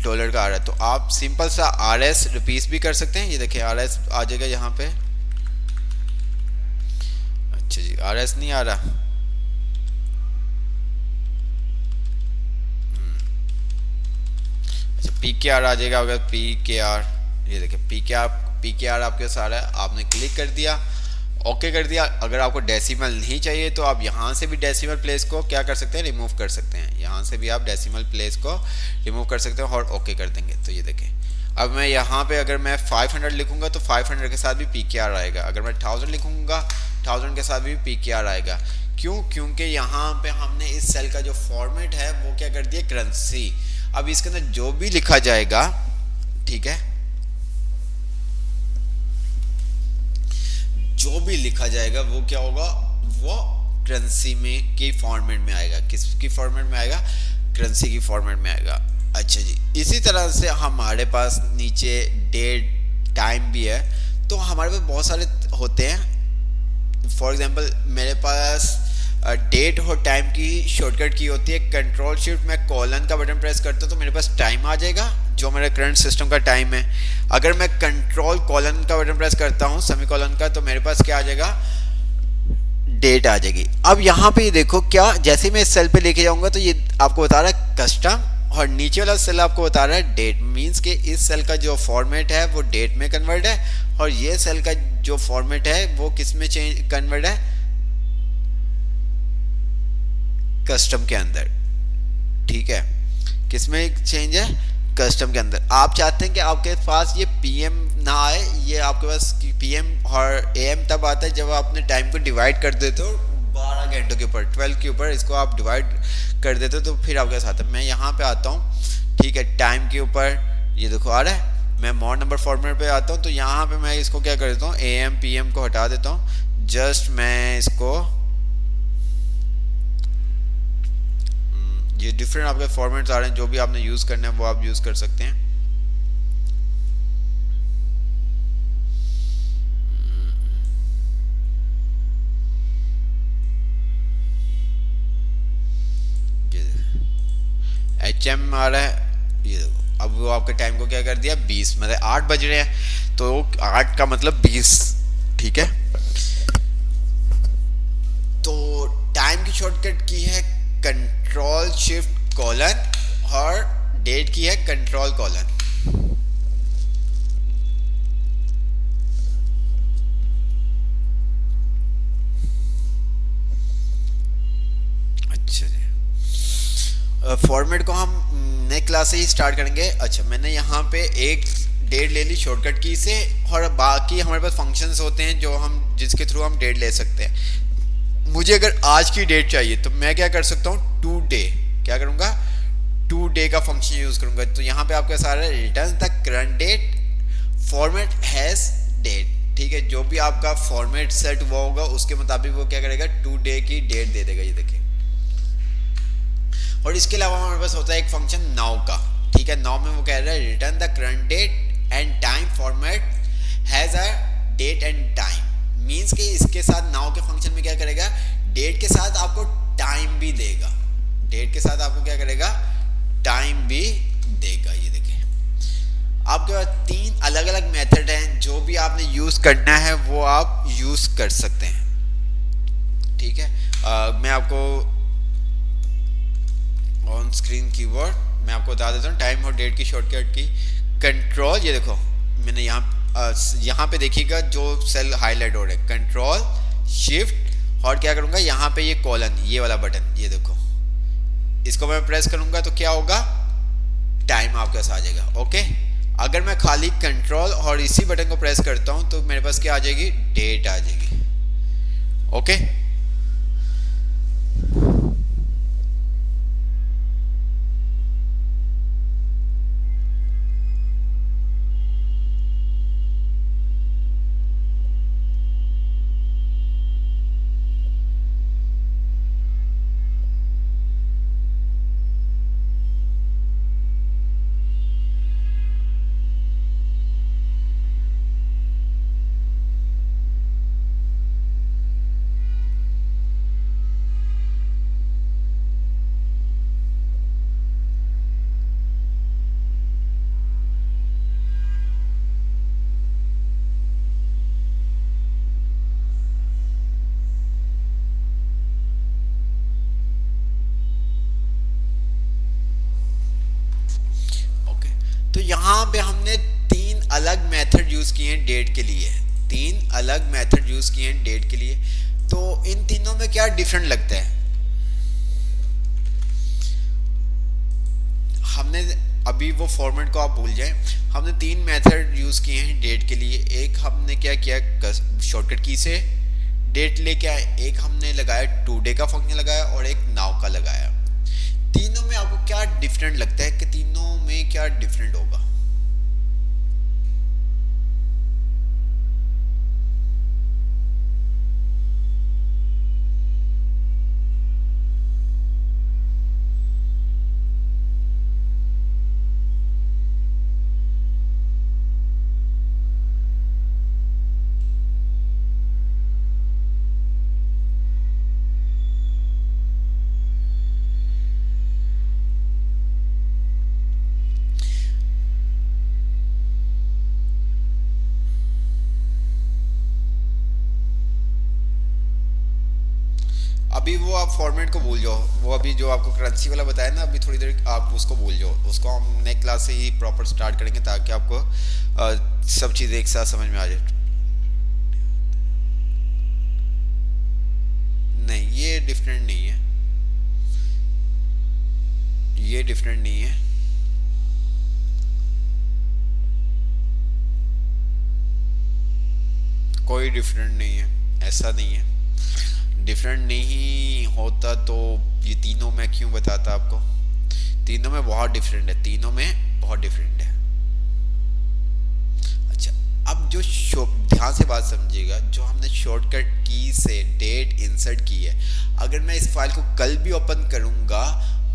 डॉलर का आ रहा है, तो आप सिंपल सा RS रुपीस भी कर सकते हैं, ये देखें RS आ जाएगा यहाँ पे, अच्छा जी RS नहीं आ रहा, PKR आ जाएगा, अगर PKR, ये देखिए PKR आपके साथ है, आपने क्लिक कर दिया, ओके कर दिया। अगर आपको डेसिमल नहीं चाहिए तो आप यहाँ से भी डेसिमल प्लेस को क्या कर सकते हैं, रिमूव कर सकते हैं, यहाँ से भी आप डेसिमल प्लेस को रिमूव कर सकते हैं और ओके कर देंगे। तो ये देखें अब मैं यहाँ पे अगर मैं 500 लिखूंगा तो 500 के साथ भी PKR आएगा, अगर मैं 1000 लिखूंगा 1000 के साथ भी PKR आएगा। क्यों, क्योंकि यहाँ पे हमने इस सेल का जो फॉर्मेट है वो क्या कर दिया, करेंसी। अब इसके अंदर जो भी लिखा जाएगा, ठीक है, जो भी लिखा जाएगा वो क्या होगा, वो करेंसी में की फॉर्मेट में आएगा, किसकी फॉर्मेट में आएगा, करेंसी की फॉर्मेट में आएगा। अच्छा जी, इसी तरह से हमारे पास नीचे डेट टाइम भी है, तो हमारे पास बहुत सारे होते हैं। फॉर एग्जांपल मेरे पास डेट और टाइम की शॉर्टकट की होती है, कंट्रोल शिफ्ट मैं कॉलन का बटन प्रेस करता हूँ तो मेरे पास टाइम आ जाएगा जो मेरे करंट सिस्टम का टाइम है। अगर मैं कंट्रोल कॉलन का बटन प्रेस करता हूँ सेमी कॉलन का, तो मेरे पास क्या आ जाएगा, डेट आ जाएगी। अब यहाँ पे देखो क्या, जैसे मैं इस सेल पे लेके जाऊंगा तो ये आपको बता रहा है कस्टम, और नीचे वाला सेल आपको बता रहा है डेट, मींस कि इस सेल का जो फॉर्मेट है वो डेट में कन्वर्ट है और ये सेल का जो फॉर्मेट है वो किस में चेंज कन्वर्ट है, कस्टम के अंदर, ठीक है। किस में चेंज है, कस्टम के अंदर। आप चाहते हैं कि आपके पास ये PM ना आए, ये आपके पास PM और AM तब आता है जब आपने टाइम को डिवाइड कर देते हो 12 घंटों के ऊपर, 12 के ऊपर इसको आप डिवाइड कर देते हो तो फिर आपके साथ है। मैं यहाँ पे आता हूँ, ठीक है, टाइम के ऊपर ये देखो आ रहा है, मैं मोर नंबर फॉर्मेट पे आता हूँ तो यहाँ पे मैं इसको क्या कर देता हूँ, AM PM को हटा देता हूँ, जस्ट मैं इसको, ये डिफरेंट आपके फॉर्मेट्स आ रहे हैं, जो भी आपने यूज करना है वो आप यूज कर सकते हैं। HM आ रहा है, ये देखो अब वो आपके टाइम को क्या कर दिया, 20, मतलब 8 बज रहे हैं तो 8 का मतलब 20, ठीक है। तो टाइम की शॉर्टकट की है कंट्रोल शिफ्ट कॉलन और डेट की है कंट्रोल कॉलन। अच्छा जी, फॉर्मेट को हम नेक्स्ट क्लास से ही स्टार्ट करेंगे। अच्छा, मैंने यहाँ पे एक डेट ले ली शॉर्टकट की से, और बाकी हमारे पास फंक्शंस होते हैं जो हम जिसके थ्रू हम डेट ले सकते हैं। मुझे अगर आज की डेट चाहिए तो मैं क्या कर सकता हूँ, टू डे, क्या करूँगा, टू डे का फंक्शन यूज करूँगा। तो यहाँ पे आपका सारा return the current date format has date, ठीक है। जो भी आपका फॉर्मेट सेट हुआ होगा उसके मुताबिक वो क्या करेगा, टू डे की डेट दे देगा, ये देखिए। और इसके अलावा हमारे पास होता है एक फंक्शन नाउ का, ठीक है। नाउ में वो कह रहा है return the current date and time format has a date and time. Means कि इसके साथ नाउ के फंक्शन में क्या करेगा, डेट के साथ आपको टाइम भी देगा, डेट के साथ आपको क्या करेगा, टाइम भी देगा। ये देखिए आपके पास तीन अलग अलग मेथड हैं, जो भी आपने यूज करना है वो आप यूज कर सकते हैं। ठीक है, मैं आपको ऑन स्क्रीन कीवर्ड मैं आपको बता देता हूँ, टाइम और डेट की शॉर्टकट की कंट्रोल। ये देखो मैंने यहाँ पे देखिएगा जो सेल हाईलाइट हो रहे हैं, कंट्रोल शिफ्ट और क्या करूँगा यहाँ पे ये कॉलन, ये वाला बटन, ये देखो इसको मैं प्रेस करूँगा तो क्या होगा, टाइम आपके पास आ जाएगा। ओके, अगर मैं खाली कंट्रोल और इसी बटन को प्रेस करता हूँ तो मेरे पास क्या आ जाएगी, डेट आ जाएगी। ओके, तो यहाँ पे हमने तीन अलग मेथड यूज किए हैं डेट के लिए, तीन अलग मेथड यूज किए हैं डेट के लिए। तो इन तीनों में क्या डिफरेंट लगता है, हमने अभी वो फॉर्मेट को आप भूल जाएं, हमने तीन मेथड यूज किए हैं डेट के लिए। एक हमने क्या किया, शॉर्टकट की से डेट लेके आए, एक हमने लगाया टुडे का फंक्शन लगाया और एक नाउ का लगाया। तीनों में आपको क्या डिफरेंट लगता है कि तीनों में क्या डिफरेंट होगा? अभी वो आप फॉर्मेट को भूल जाओ, वो अभी जो आपको करेंसी वाला बताया ना, अभी थोड़ी देर आप उसको भूल जाओ, उसको हम नेक्स्ट क्लास से ही प्रॉपर स्टार्ट करेंगे ताकि आपको सब चीज़ें एक साथ समझ में आ जाए। नहीं, ये डिफरेंट नहीं है, ये डिफरेंट नहीं है। कोई डिफरेंट नहीं है, ऐसा नहीं है। डिफरेंट नहीं होता तो ये तीनों मैं क्यों बताता आपको, तीनों में बहुत डिफरेंट है, तीनों में बहुत डिफरेंट है। अच्छा, अब जो ध्यान से बात समझिएगा, जो हमने शॉर्टकट की से डेट इंसर्ट की है, अगर मैं इस फाइल को कल भी ओपन करूंगा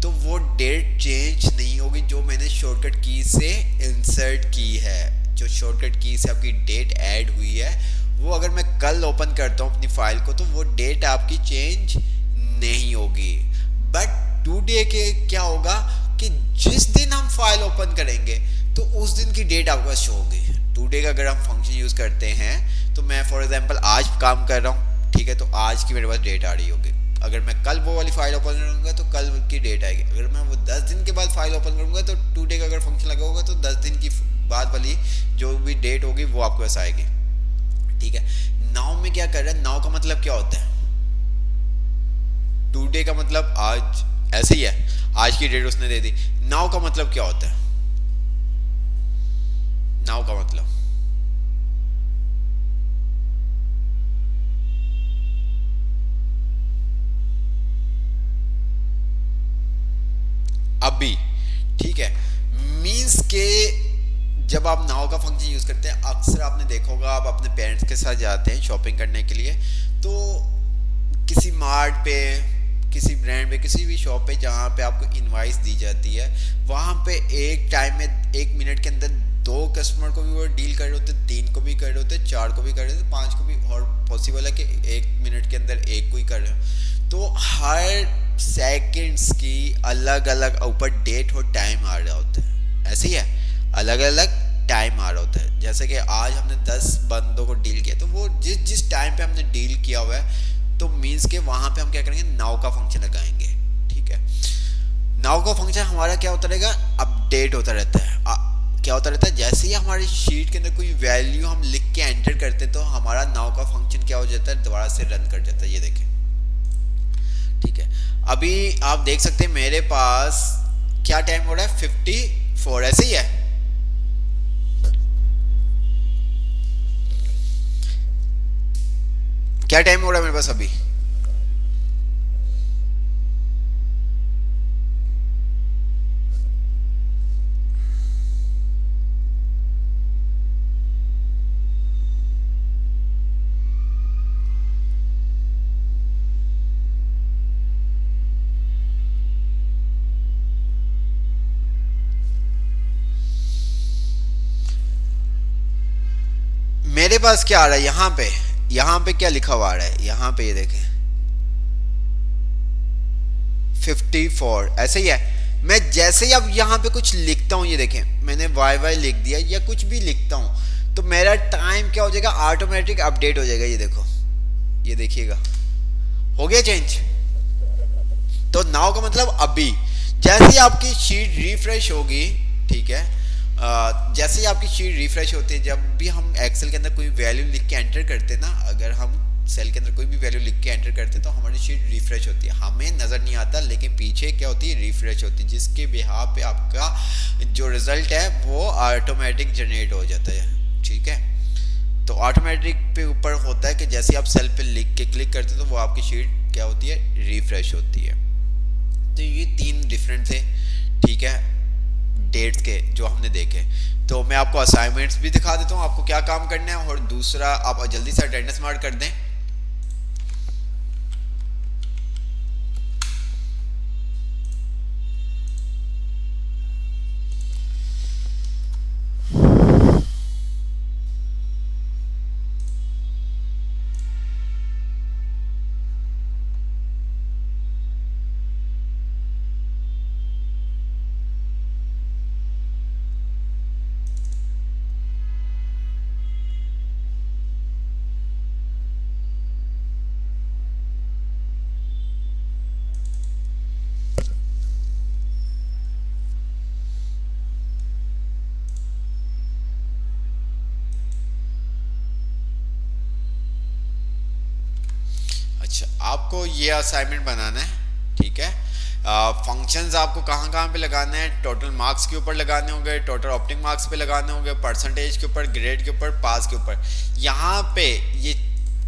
तो वो डेट चेंज नहीं होगी जो मैंने शॉर्टकट की से इंसर्ट की है। जो शॉर्टकट की से आपकी डेट ऐड हुई है वो अगर मैं कल ओपन करता हूँ अपनी फाइल को तो वो डेट आपकी चेंज नहीं होगी। बट टुडे के क्या होगा कि जिस दिन हम फाइल ओपन करेंगे तो उस दिन की डेट आपके पास शो होगी। टुडे का अगर हम फंक्शन यूज करते हैं तो मैं फॉर एग्जांपल आज काम कर रहा हूँ, ठीक है, तो आज की मेरे पास डेट आ रही होगी। अगर मैं कल वो वाली फाइल ओपन करूंगा तो कल की डेट आएगी। अगर मैं वो 10 दिन के बाद फाइल ओपन करूंगा तो टुडे का अगर फंक्शन लगा होगा तो 10 दिन की बाद वाली जो भी डेट होगी वो आपके पास आएगी। ठीक है, नाउ में क्या कर रहा है, नाउ का मतलब क्या होता है, टुडे का मतलब आज, ऐसे ही है, आज की डेट उसने दे दी। नाउ का मतलब क्या होता है, नाउ का मतलब अभी, ठीक है। मीन्स के जब आप नाउ का फंक्शन यूज करते हैं, अक्सर आपने देखा होगा, आप अपने पेरेंट्स के साथ जाते हैं शॉपिंग करने के लिए, तो किसी मार्ट पे, किसी ब्रांड पे, किसी भी शॉप पे जहाँ पे आपको इनवाइस दी जाती है, वहाँ पे एक टाइम में 1 मिनट के अंदर 2 कस्टमर को भी वो डील कर रहे होते, 3 को भी कर रहे होते, 4 को भी कर रहे होते, 5 को भी, और पॉसिबल है कि 1 मिनट के अंदर 1 को ही कर रहे हो। तो हर सेकंड्स की अलग अलग ऊपर डेट और टाइम आ रहा होता है, ऐसे ही है, अलग अलग टाइम आ रहा होता है। जैसे कि आज हमने 10 बंदों को डील किया, तो वो जिस जिस टाइम पे हमने डील किया हुआ है, तो मीन्स के वहाँ पे हम क्या करेंगे, नाउ का फंक्शन लगाएंगे। ठीक है, नाउ का फंक्शन हमारा क्या होता रहेगा, अपडेट होता रहता है। क्या होता रहता है, जैसे ही हमारी शीट के अंदर कोई वैल्यू हम लिख के एंटर करते हैं, तो हमारा नाउ का फंक्शन क्या हो जाता है, दोबारा से रन कर जाता है। ये देखें, ठीक है। अभी आप देख सकते हैं मेरे पास क्या टाइम हो रहा है, 54, ऐसे ही है। क्या टाइम हो रहा है मेरे पास अभी, मेरे पास क्या आ रहा है यहाँ पे क्या लिखा हुआ आ रहा है, यहाँ पे ये देखें 54, ऐसे ही है। मैं जैसे ही अब यहाँ पे कुछ लिखता हूँ, ये देखें मैंने वाई लिख दिया या कुछ भी लिखता हूँ, तो मेरा टाइम क्या हो जाएगा, ऑटोमेटिक अपडेट हो जाएगा। ये देखो, ये देखिएगा, हो गया चेंज। तो नाउ का मतलब अभी, जैसे ही आपकी शीट रिफ्रेश होगी, ठीक है, जैसे ही आपकी शीट रिफ्रेश होती है, जब भी हम एक्सेल के अंदर कोई वैल्यू लिख के एंटर करते हैं ना, अगर हम सेल के अंदर कोई भी वैल्यू लिख के एंटर करते हैं, तो हमारी शीट रिफ्रेश होती है, हमें नज़र नहीं आता, लेकिन पीछे क्या होती है, रिफ्रेश होती है, जिसके बिहाफ पे आपका जो रिजल्ट है वो ऑटोमेटिक जनरेट हो जाता है। ठीक है, तो ऑटोमेटिक पे ऊपर होता है कि जैसे आप सेल पे लिख के क्लिक करते हो, तो वो आपकी शीट क्या होती है, रिफ्रेश होती है। तो ये 3 डिफरेंट थे, ठीक है, डेट्स के जो हमने देखे। तो मैं आपको असाइनमेंट्स भी दिखा देता हूँ, आपको क्या काम करना है, और दूसरा आप जल्दी से अटेंडेंस मार्क कर दें। अच्छा, आपको ये असाइनमेंट बनाना है, ठीक है। फंक्शंस आपको कहाँ कहाँ पे लगाने हैं, टोटल मार्क्स के ऊपर लगाने होंगे, टोटल ऑप्टिंग मार्क्स पे लगाने होंगे, परसेंटेज के ऊपर, ग्रेड के ऊपर, पास के ऊपर। यहाँ पे ये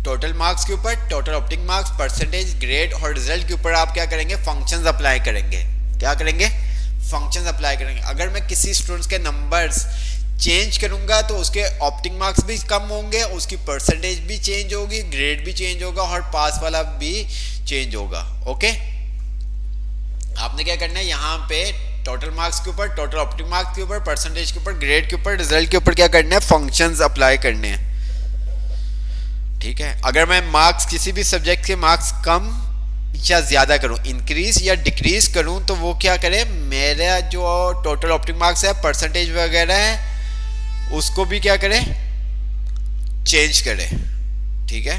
टोटल मार्क्स के ऊपर, total opting marks, percentage, grade और रिजल्ट के ऊपर आप क्या करेंगे, फंक्शंस अप्लाई करेंगे। क्या करेंगे, फंक्शंस अप्लाई करेंगे। अगर मैं किसी स्टूडेंट्स के नंबर्स चेंज करूंगा, तो उसके ऑप्टिंग मार्क्स भी कम होंगे, उसकी परसेंटेज भी चेंज होगी, ग्रेड भी चेंज होगा, और पास वाला भी चेंज होगा। ओके, आपने क्या करना है, यहाँ पे टोटल मार्क्स के ऊपर, टोटल ऑप्टिंग मार्क्स के ऊपर, परसेंटेज के ऊपर, ग्रेड के ऊपर, रिजल्ट के ऊपर क्या करना है, फंक्शंस अप्लाई करने हैं। ठीक है, अगर मैं मार्क्स किसी भी सब्जेक्ट के मार्क्स कम या ज़्यादा करूं, इंक्रीज या डिक्रीज करूं, तो वो क्या करे, मेरा जो टोटल ऑप्टिंग मार्क्स है, परसेंटेज वगैरह है, उसको भी क्या करे, चेंज करे। ठीक है,